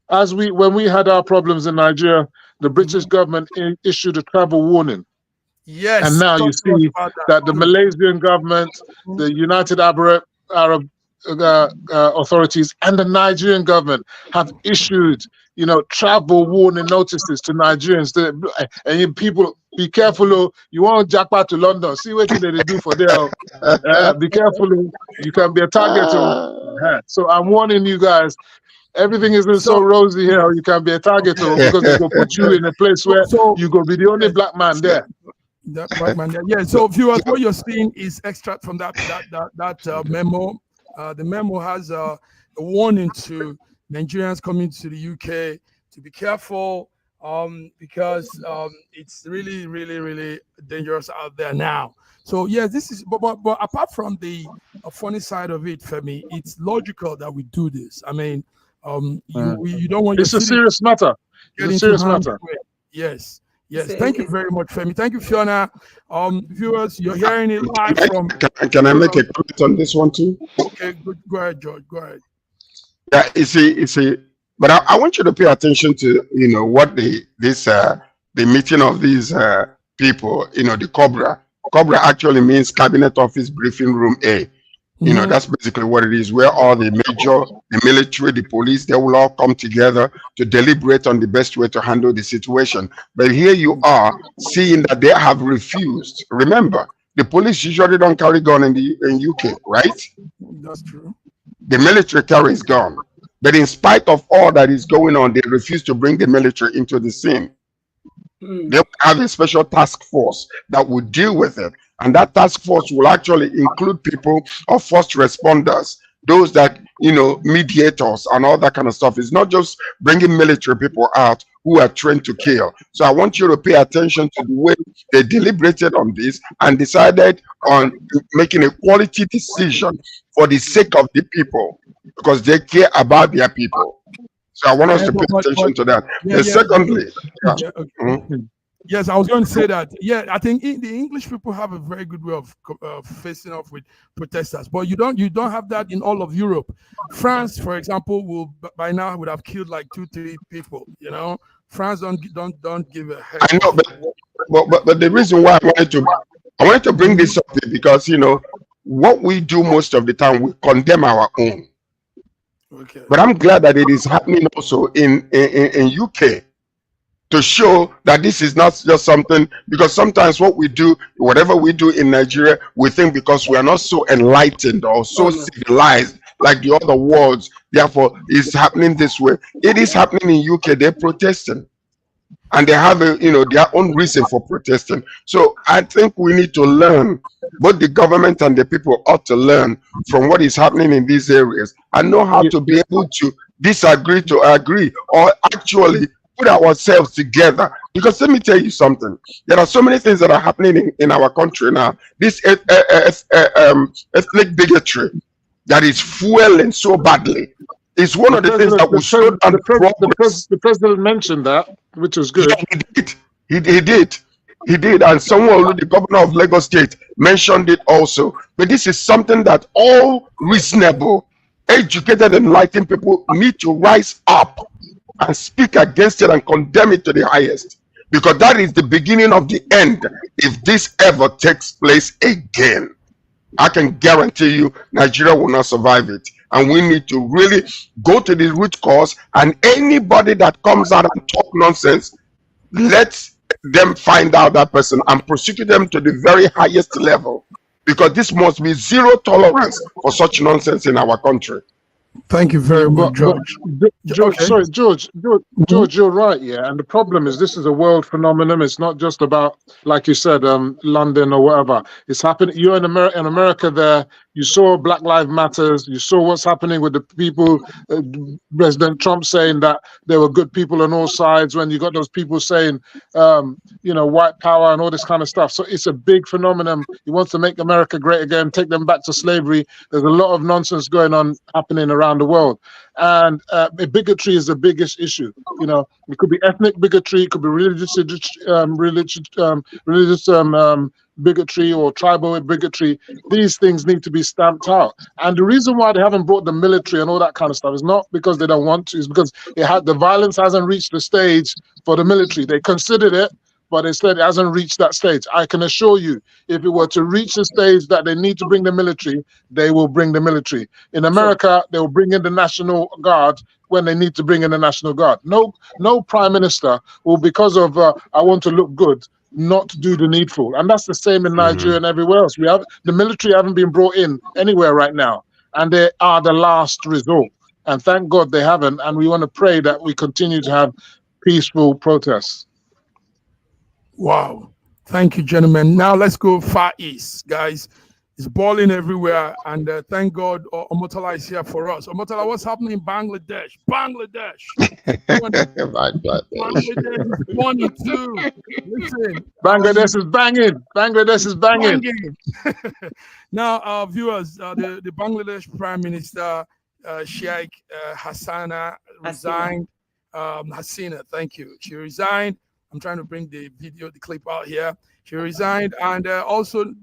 when we had our problems in Nigeria, the British government issued a travel warning. Yes. And now you see that the Malaysian government, the United Arab authorities, and the Nigerian government have issued, you know, travel warning notices to Nigerians. And people, be careful. You want to jackpot to London. See what they do for there. Be careful. You can be a target. So I'm warning you guys. Everything isn't so rosy here. You can be a target because they will put you in a place where you go be the only black man there. That black man there. Yeah. So viewers, what you're seeing is extract from that memo. The memo has a warning to Nigerians coming to the UK to be careful because it's really, really, really dangerous out there now. So yeah, this is, but apart from the funny side of it, Femi, it's logical that we do this. I mean, you don't want. It's a serious matter. It's a serious matter. Yes. Yes, thank you very much, Femi. Thank you, Fiona. Viewers, you're hearing it live from. Can I make a comment on this one too? Okay, good. Go ahead, George. Go ahead. Yeah, but I want you to pay attention to, you know, what the meeting of these people, you know, the Cobra. Cobra actually means Cabinet Office Briefing Room A. You know, that's basically what it is, where all the military, the police, they will all come together to deliberate on the best way to handle the situation. But here you are seeing that they have refused. Remember, the police usually don't carry gun in UK, right? That's true. The military carries gun. But in spite of all that is going on, they refuse to bring the military into the scene. They have a special task force that will deal with it. And that task force will actually include people of first responders, those that, you know, mediators and all that kind of stuff. It's not just bringing military people out who are trained to kill. So I want you to pay attention to the way they deliberated on this and decided on making a quality decision for the sake of the people, because they care about their people. So I want us to pay attention to that. Secondly, yes, I was going to say that. Yeah, I think the English people have a very good way of facing off with protesters, but you don't have that in all of Europe. France, for example, will by now would have killed like 2-3 people. You know, France don't give a heck. I know, but the reason why I wanted to bring this up is because, you know, what we do most of the time, we condemn our own. Okay. But I'm glad that it is happening also in UK, to show that this is not just something, because sometimes what we do, whatever we do in Nigeria, we think because we are not so enlightened or so civilized like the other worlds, therefore it's happening this way. It is happening in UK. They're protesting, and they have their own reason for protesting. So I think we need to learn, both the government and the people ought to learn from what is happening in these areas and know how to be able to disagree to agree, or actually put ourselves together. Because let me tell you something. There are so many things that are happening in our country now. This ethnic bigotry that is fueling so badly is one of the things that will slow down progress. The president mentioned that, which was good. Yeah, he did. He did. And someone, the governor of Lagos State, mentioned it also. But this is something that all reasonable, educated, enlightened people need to rise up and speak against it and condemn it to the highest. Because that is the beginning of the end if this ever takes place again. I can guarantee you Nigeria will not survive it. And we need to really go to the root cause, and anybody that comes out and talk nonsense, let them find out that person and prosecute them to the very highest level. Because this must be zero tolerance for such nonsense in our country. Thank you very much, George. George, Okay. sorry, George, you're right, yeah. And the problem is this is a world phenomenon. It's not just about, like you said, London or whatever. It's happening. You're in America there. You saw Black Lives Matters. You saw what's happening with the people, President Trump saying that there were good people on all sides, when you got those people saying, white power and all this kind of stuff. So it's a big phenomenon. He wants to make America great again, take them back to slavery. There's a lot of nonsense going on, happening around the world. And bigotry is the biggest issue. It could be ethnic bigotry, it could be religious bigotry or tribal bigotry. These things need to be stamped out. And the reason why they haven't brought the military and all that kind of stuff is not because they don't want to, it's because the violence hasn't reached the stage for the military. They considered it, but instead it hasn't reached that stage. I can assure you, if it were to reach the stage that they need to bring the military, they will bring the military. In America, they will bring in the National Guard when they need to bring in the National Guard. No prime minister will, because of I want to look good, not do the needful. And that's the same in Nigeria and everywhere else. The military haven't been brought in anywhere right now, and they are the last resort. And thank God they haven't. And we want to pray that we continue to have peaceful protests. Wow. Thank you, gentlemen. Now let's go Far East, guys. It's boiling everywhere, and thank God Omotala is here for us. Omotala, what's happening in Bangladesh? Bangladesh is 22. Listen, Bangladesh is banging. Bangladesh is banging. Now, viewers, the Bangladesh Prime Minister Sheikh Hasina resigned. Hasina, thank you. She resigned. I'm trying to bring the clip out here. She resigned and also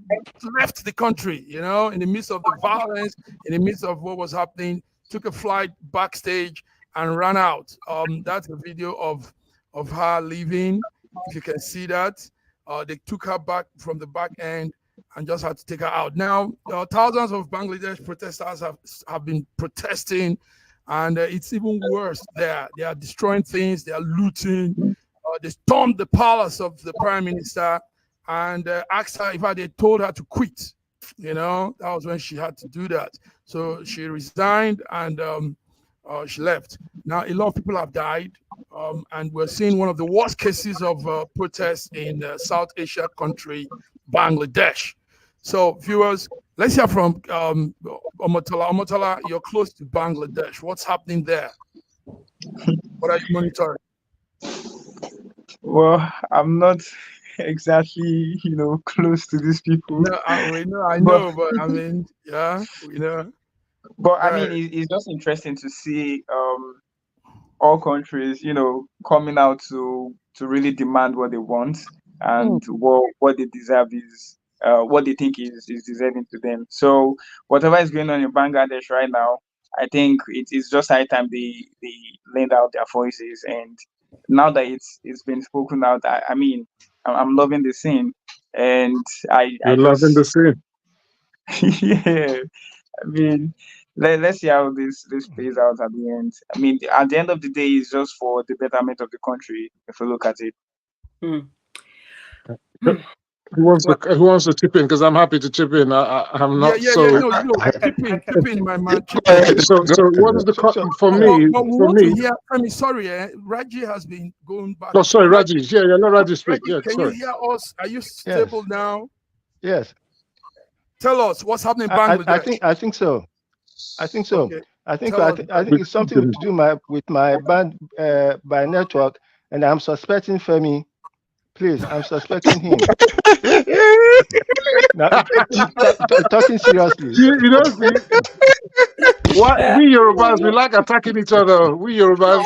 left the country, in the midst of the violence, in the midst of what was happening, took a flight backstage and ran out. That's a video of her leaving. If you can see that, they took her back from the back end and just had to take her out. Now, thousands of Bangladesh protesters have been protesting, and it's even worse there. They are destroying things, they are looting. They stormed the palace of the prime minister and asked her if they told her to quit. That was when she had to do that. So she resigned and she left. Now, a lot of people have died, and we're seeing one of the worst cases of protests in South Asia country, Bangladesh. So, viewers, let's hear from Omotala. Omotala, you're close to Bangladesh. What's happening there? What are you monitoring? Well, I'm not exactly, close to these people. No, I know, but I mean, yeah, we know. But I mean, it's just interesting to see all countries, coming out to really demand what they want, and what they deserve is what they think is deserving to them. So whatever is going on in Bangladesh right now, I think it is just high time they lend out their voices. And now that it's been spoken out, I mean, I'm loving the scene, and loving the scene. Yeah, I mean, let's see how this plays out at the end. I mean, at the end of the day, it's just for the betterment of the country, if you look at it. Who wants to chip in? Because I'm happy to chip in. I'm not chip in, my man. So what is the for me? Sorry, Raji has been going back. Oh, sorry, Raji. Yeah, let Raji speak. Yeah, can you hear us? Are you stable now? Yes. Tell us what's happening in Bangladesh. I think so. Okay. I think it's something to do with my band by network. And I'm suspecting Femi. Please, I'm suspecting him. Now, talking seriously. You know, see, what we Yorubas, we like attacking each other. We Yorubas.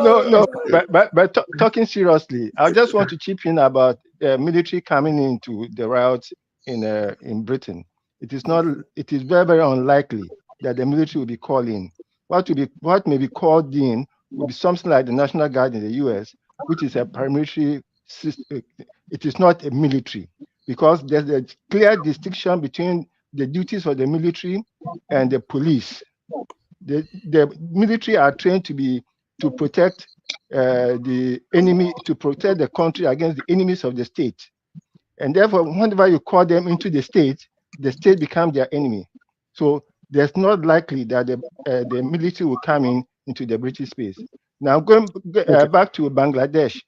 No, but talking seriously, I just want to chip in about military coming into the route in Britain. It is very, very unlikely that the military will be called in. What may be called in will be something like the National Guard in the US, which is a paramilitary system. It is not a military, because there's a clear distinction between the duties of the military and the police. The military are trained to protect the enemy, to protect the country against the enemies of the state. And therefore, whenever you call them into the state becomes their enemy. So there's not likely that the military will come into the British space. Now, going back to Bangladesh,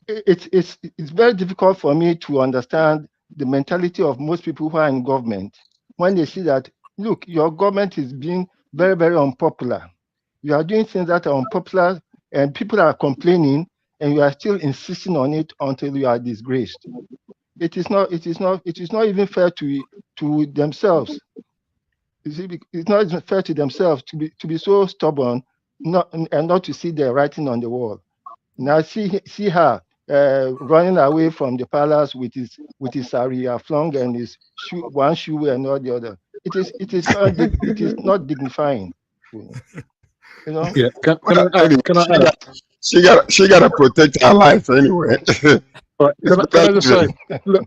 it's very difficult for me to understand the mentality of most people who are in government when they see that, look, your government is being very, very unpopular. You are doing things that are unpopular and people are complaining, and you are still insisting on it until you are disgraced. It is not even fair to themselves. You see, it's not even fair to themselves to be so stubborn and not to see the writing on the wall. Now see her running away from the palace with his sari flung and his one shoe and not the other. It is not dignifying. You know? Yeah. Can I add? She gotta protect her life anyway. But can I just say, look,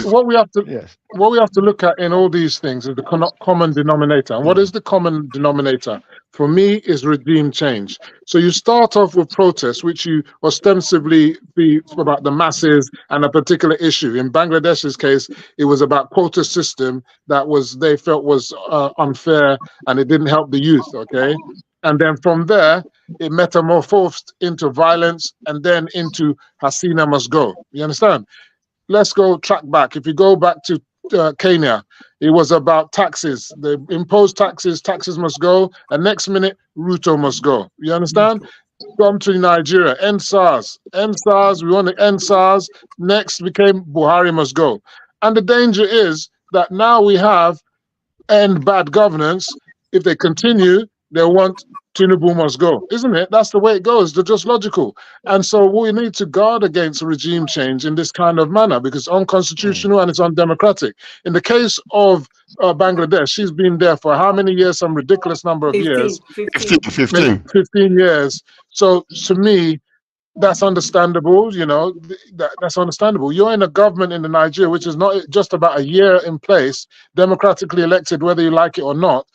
what we have to look at in all these things is the common denominator. And what is the common denominator? For me, is regime change. So you start off with protests, which you ostensibly be about the masses and a particular issue. In Bangladesh's case, it was about quota system that they felt was unfair and it didn't help the youth. Okay. And then from there, it metamorphosed into violence and then into Hasina must go. You understand? Let's go track back. If you go back to Kenya, it was about taxes. They imposed taxes must go. And next minute, Ruto must go. You understand? Come to Nigeria, end SARS. We want to end SARS. Next became Buhari must go. And the danger is that now we have end bad governance. If they continue, they want Tinubu must go, isn't it? That's the way it goes. They're just logical. And so we need to guard against regime change in this kind of manner because it's unconstitutional and it's undemocratic. In the case of Bangladesh, she's been there for how many years? Some ridiculous number of years. 15 years. So to me, that's understandable, you know, that's understandable. You're in a government in Nigeria, which is not just about a year in place, democratically elected, whether you like it or not.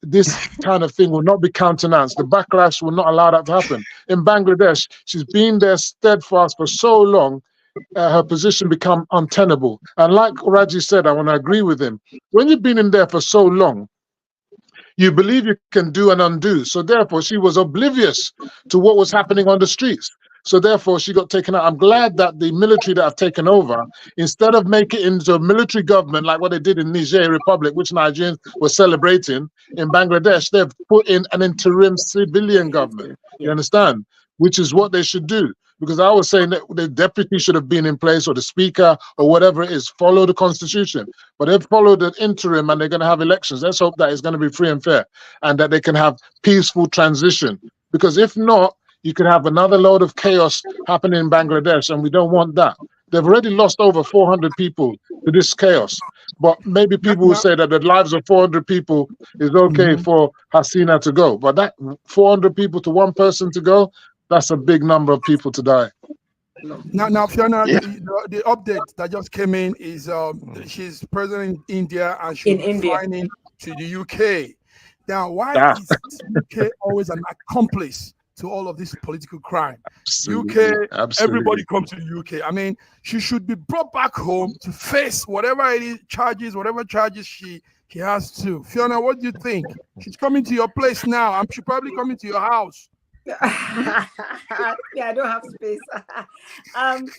This kind of thing will not be countenanced. The backlash will not allow that to happen. In Bangladesh, she's been there steadfast for so long, her position become untenable. And like Raji said, I want to agree with him. When you've been in there for so long, you believe you can do and undo. So therefore, she was oblivious to what was happening on the streets. So therefore, she got taken out. I'm glad that the military that have taken over, instead of making it into a military government like what they did in Niger Republic, which Nigerians were celebrating, in Bangladesh, they've put in an interim civilian government. You understand? Which is what they should do. Because I was saying that the deputy should have been in place, or the speaker, or whatever it is, follow the constitution. But they've followed the interim and they're going to have elections. Let's hope that it's going to be free and fair and that they can have peaceful transition. Because if not, you could have another load of chaos happening in Bangladesh, and we don't want that. They've already lost over 400 people to this chaos. But maybe people will say that the lives of 400 people is okay for Hasina to go. But that 400 people to one person to go, that's a big number of people to die. Now, Fiona, the update that just came in is she's present in India and she's flying to the UK. Now, why is UK always an accomplice to all of this political crime? Absolutely. Everybody comes to the UK. I mean, she should be brought back home to face whatever it is, whatever charges she has to. Fiona, what do you think? She's coming to your place now. She's probably coming to your house. Yeah, I don't have space.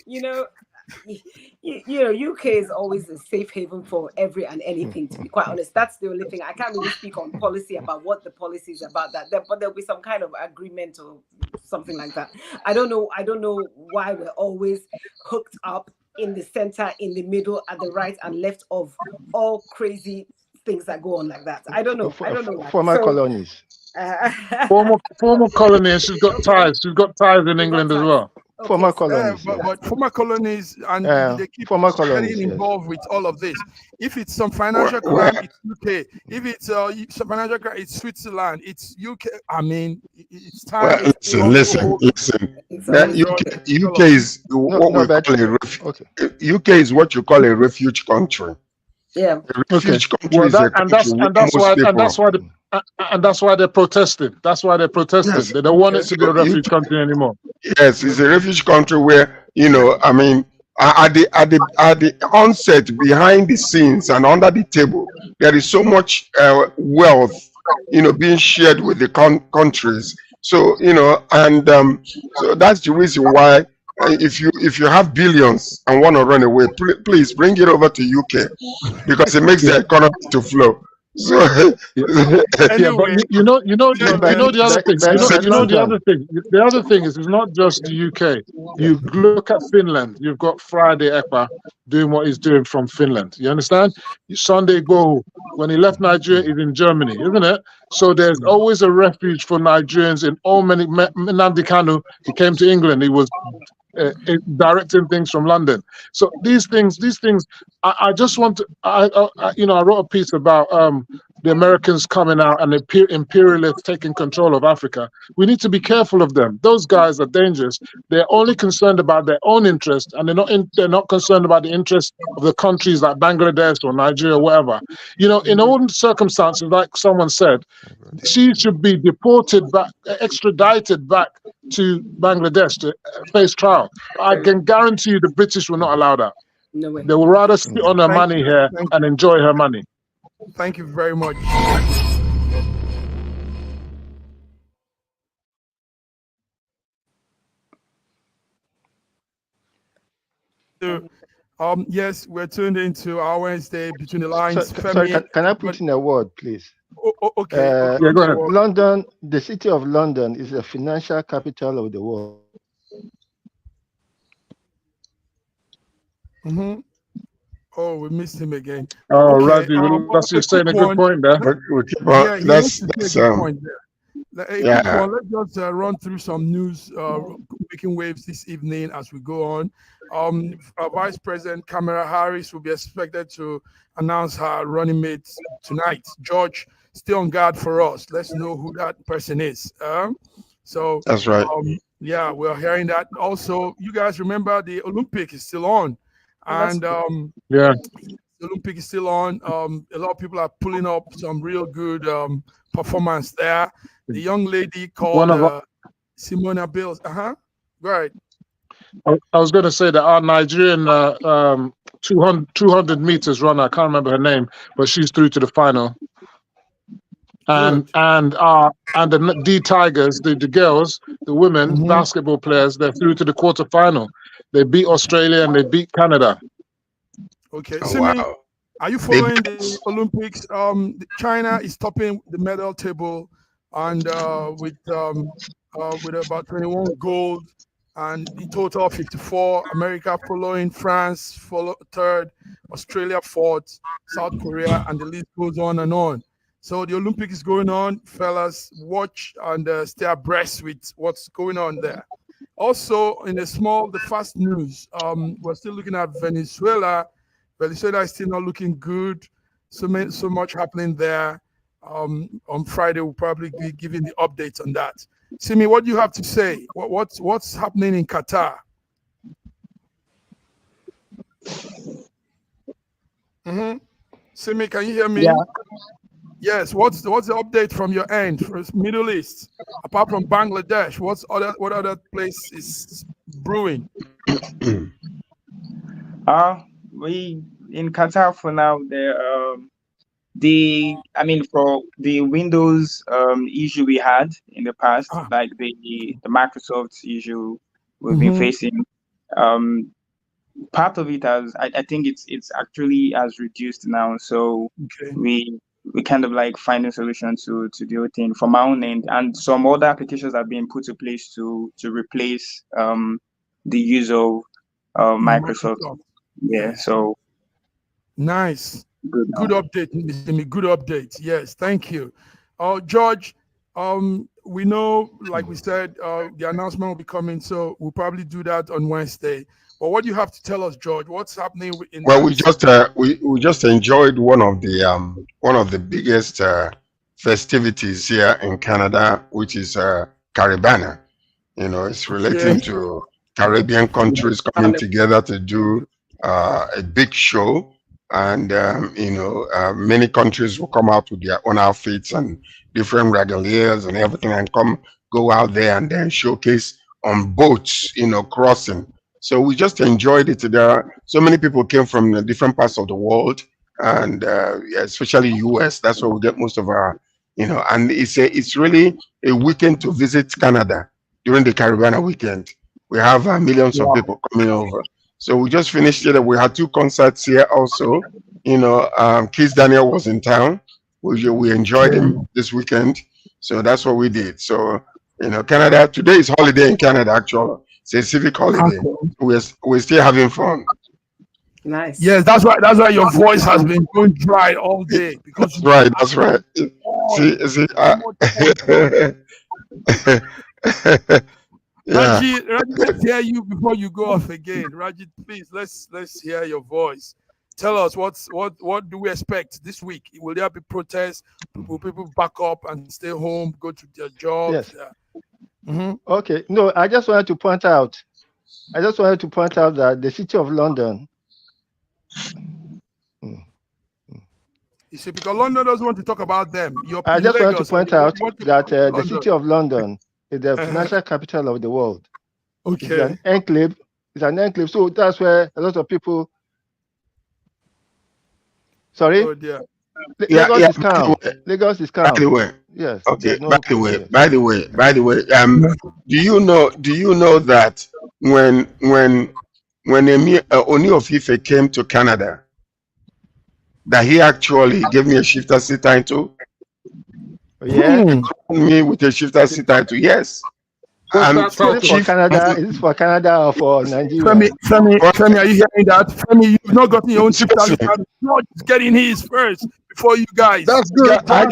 You know, you know, UK is always a safe haven for every and anything, to be quite honest. That's the only thing. I can't really speak on policy about what the policy is about that, but there'll be some kind of agreement or something like that. I don't know why we're always hooked up in the center, in the middle, at the right and left of all crazy things that go on like that. I don't know. Why. Former colonies. Former colonies. She's got ties. She's got ties in England as well. Okay, Former colonies. But former colonies, and they keep former colonies, getting involved with all of this. If it's some financial crime, it's UK. If it's some financial crime, it's Switzerland. It's UK. I mean, it's time. Well, listen. UK is what we call a refuge. UK is what you call a refuge country. Yeah. A refuge country is a country and that's why they're protesting. That's why they're protesting. Yes. They don't want it to be a refuge country anymore. Yes, it's a refuge country where, you know, I mean, at the onset, behind the scenes and under the table, there is so much wealth, you know, being shared with the countries. So, you know, and so that's the reason why if you have billions and want to run away, please bring it over to UK, because it makes the economy to flow. So yeah, but you know the other thing. The other thing is, it's not just the UK. You look at Finland. You've got Friday Ekpa doing what he's doing from Finland. You understand? Sunday Igboho, when he left Nigeria, he's in Germany, isn't it? So there's always a refuge for Nigerians in all many. Nnamdi Kanu, he came to England. He was directing things from London. So these things, I just want to, I wrote a piece about the Americans coming out and the imperialists taking control of Africa. We need to be careful of them. Those guys are dangerous. They're only concerned about their own interest, and they're not concerned about the interest of the countries like Bangladesh or Nigeria or whatever. You know, in all circumstances, like someone said, she should be deported back, extradited back to Bangladesh to face trial. I can guarantee you the British will not allow that. No way. They will rather sit on her money here and enjoy her money. Thank you very much. Yes, we're tuned into our Wednesday Between the Lines. Sorry, can I put in a word, please? Okay. Yeah, go ahead. London, the city of London is the financial capital of the world. Oh, we missed him again. Oh, Okay, Raji, that's you saying a good point there. That's point there. Let's just run through some news making waves this evening as we go on. Vice President Kamala Harris will be expected to announce her running mates tonight. George, stay on guard for us. Let's know who that person is. So that's right. Yeah, we're hearing that. Also, you guys remember the Olympic is still on. And yeah, the Olympic is still on. A lot of people are pulling up some real good performance there. The young lady called Simona Biles. Right. I was going to say that our Nigerian 200 meters runner, I can't remember her name, but she's through to the final. And the D Tigers, the girls, the women basketball players, they're through to the quarterfinal. They beat Australia and they beat Canada. Okay. Wow. Are you following the Olympics? China is topping the medal table, and with about 21 gold, and in total 54. America following, France third, Australia fourth, South Korea, and the list goes on and on. So the Olympics is going on, fellas. Watch and stay abreast with what's going on there. Also, in the fast news, we're still looking at Venezuela. Venezuela is still not looking good. So much happening there. On Friday, we'll probably be giving the updates on that. Simi, what do you have to say? What's happening in Qatar? Simi, can you hear me? Yeah. Yes. What's the update from your end for Middle East? Apart from Bangladesh, what other place is brewing? We in Qatar for now. For the Windows issue we had in the past, like the Microsoft issue we've been facing, part of it has, I think it's actually has reduced now. So Okay. we kind of like find a solution to the whole thing from our own end, and some other applications have been put to place to replace the use of Microsoft. Yeah, so nice. Good update, Mr. Timmy. Good update. Yes, thank you. George, we know, like we said, the announcement will be coming, so we'll probably do that on Wednesday. But what do you have to tell us, George? What's happening in Well, we just enjoyed one of the biggest festivities here in Canada, which is Caribana. You know, it's relating to Caribbean countries coming together to do a big show, and many countries will come out with their own outfits and different regalias and everything, and go out there and then showcase on boats, crossing. So we just enjoyed it. There are so many people came from the different parts of the world, and especially US. That's where we get most of our, and it's really a weekend to visit Canada during the Caribbean weekend. We have millions of people coming over. So we just finished it. We had 2 concerts here also. Keith Daniel was in town. We enjoyed him this weekend. So that's what we did. So, Canada, today is holiday in Canada, actually. It's a civic holiday. We're still having fun. Nice. Yes, that's why your voice has been going dry all day. Because that's right. See, Raji, let's hear you before you go off again. Raji, please, let's hear your voice. Tell us what do we expect this week? Will there be protests? Will people back up and stay home, go to their jobs? Yes. Okay. No, I just wanted to point out that the City of London. You see, because London doesn't want to talk about them. I just wanted to point out that the City of London is the financial capital of the world. Okay. It's an enclave. So that's where a lot of people. Sorry. Oh dear. Lagos is calm. Lagos is calm. By the way. Yes. Okay. By the way. Do you know that when Oni of Ife came to Canada, that he actually gave me a shifter title? Yeah. Me with a shifter title, yes. And is it for Canada? Is it for Canada or for Nigeria? Femi, are you hearing that? Femi, you've not gotten your own shifter title. George is getting his first before you guys. That's good. I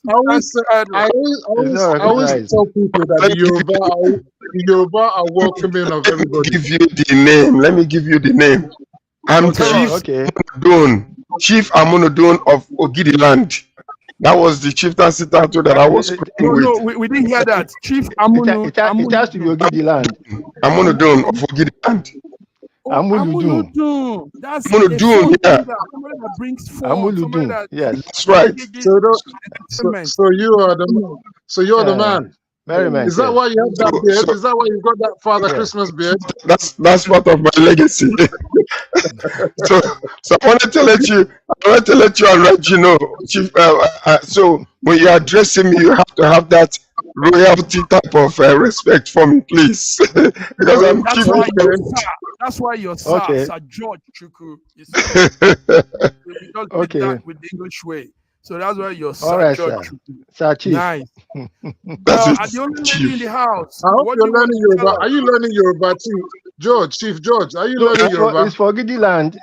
always tell people that the Yoruba are welcoming of everybody. Let me give you the name. I'm Chief Amunodun of Ogidiland. That was the chieftain title that I was with. No, we didn't hear that. Chief Amunu. It has to be Ogidiland. Amunodun of Ogidiland. Amuludun. That's Amuludun, yeah. Somebody that brings forth. Amuludun, yes. That's right. So you're the man. Very nice. Is that why you have that beard? Is that why you got that Father Christmas beard? That's part of my legacy. so I wanted to let you and Reggie know, Chief. So when you're addressing me, you have to have that royalty type of respect for me, please. Because that's why you're Sir George Chukwu. We don't do that with the English way. So that's why you're Sir George Chukwu. Nice. Are the only lady in the house? I hope you're learning Yoruba. Are you learning Yoruba too? Chief George, are you learning Yoruba? It's for Gidiland.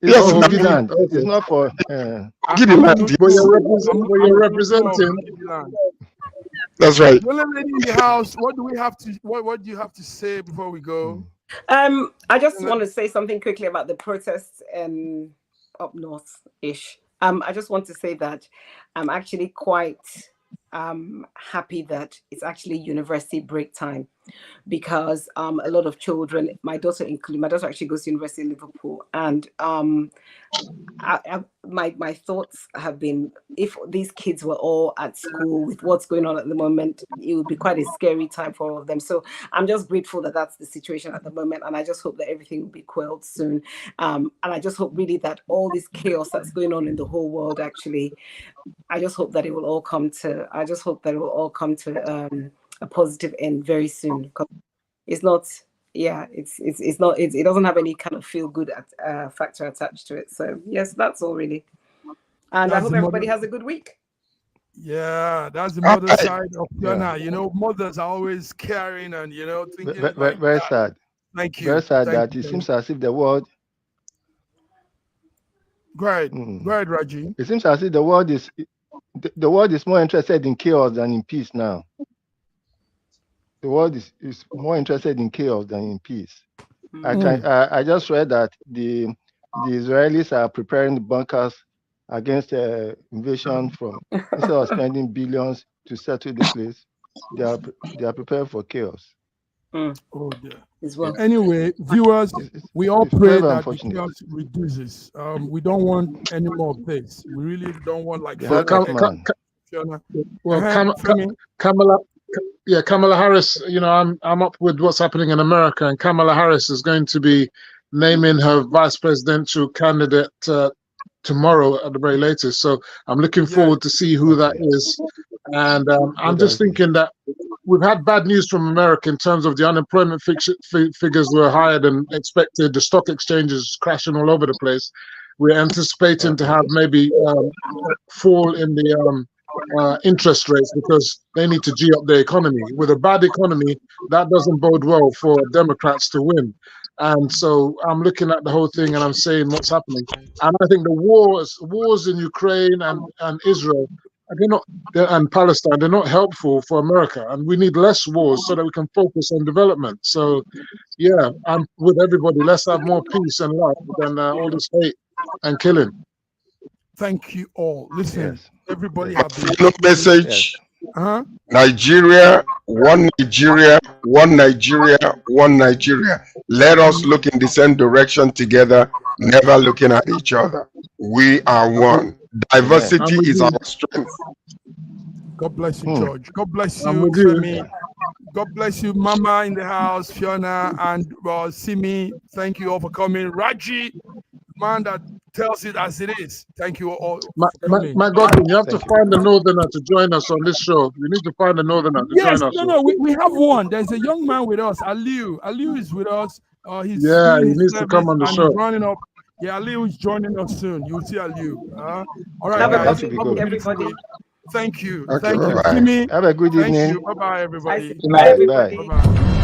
Yes, for Gidiland. It's not for Gidiland. But you're representing. That's right. The only lady in the house. What do you have to say before we go? I just want to say something quickly about the protests up north-ish. I just want to say that I'm actually quite happy that it's actually university break time, because a lot of children, my daughter actually goes to University of Liverpool, and my thoughts have been, if these kids were all at school with what's going on at the moment, it would be quite a scary time for all of them. So I'm just grateful that that's the situation at the moment, and I just hope that everything will be quelled soon. And I just hope really that all this chaos that's going on in the whole world, actually, I just hope that it will all come to a positive end very soon. It's yeah, it's not, it doesn't have any kind of feel good factor attached to it. So yes, that's all really. And I hope everybody has a good week. Yeah, that's the mother side of Fiona. You know, mothers are always caring and, you know, thinking very sad. Thank you. Very sad that it seems as if the world. Go ahead, Raji. It seems as if the world is more interested in chaos than in peace now. The world is more interested in chaos than in peace. I just read that the Israelis are preparing the bunkers against invasion from, instead of spending billions to settle the place, they are prepared for chaos. Oh dear. Well. Anyway, viewers, we all pray that the chaos reduces. We don't want any more of this. We really don't want like Kamala Harris, you know, I'm up with what's happening in America, and Kamala Harris is going to be naming her vice presidential candidate tomorrow at the very latest. So I'm looking forward to see who that is. And I'm just thinking that we've had bad news from America in terms of the unemployment figures were higher than expected. The stock exchanges crashing all over the place. We're anticipating to have maybe fall in the interest rates because they need to G up their economy. With a bad economy, that doesn't bode well for Democrats to win. And so I'm looking at the whole thing and I'm saying what's happening. And I think the wars in Ukraine and Israel, and Palestine, they're not helpful for America. And we need less wars so that we can focus on development. So yeah, I'm with everybody. Let's have more peace and love than all this hate and killing. Thank you all. Listen, everybody have the message. Nigeria, one Nigeria, one Nigeria, one Nigeria. Let us look in the same direction together, never looking at each other. We are one. Diversity is our strength. God bless you, George. God bless you, Femi. God bless you, Mama in the house, Fiona, and Simi. Thank you all for coming. Raji, man that tells it as it is. Thank you all. My God, you have to find a northerner to join us on this show. We need to find a northerner to join us. No, we have one. There's a young man with us, Aliu. Aliu is with us. He needs to come on the show. Running up. Yeah, Aliu is joining us soon. You'll see Aliu. All right, have guys. a good everybody. Thank you. Okay, Thank you. bye. Simi, have a good evening. Bye-bye, everybody. Bye, everybody. Bye-bye.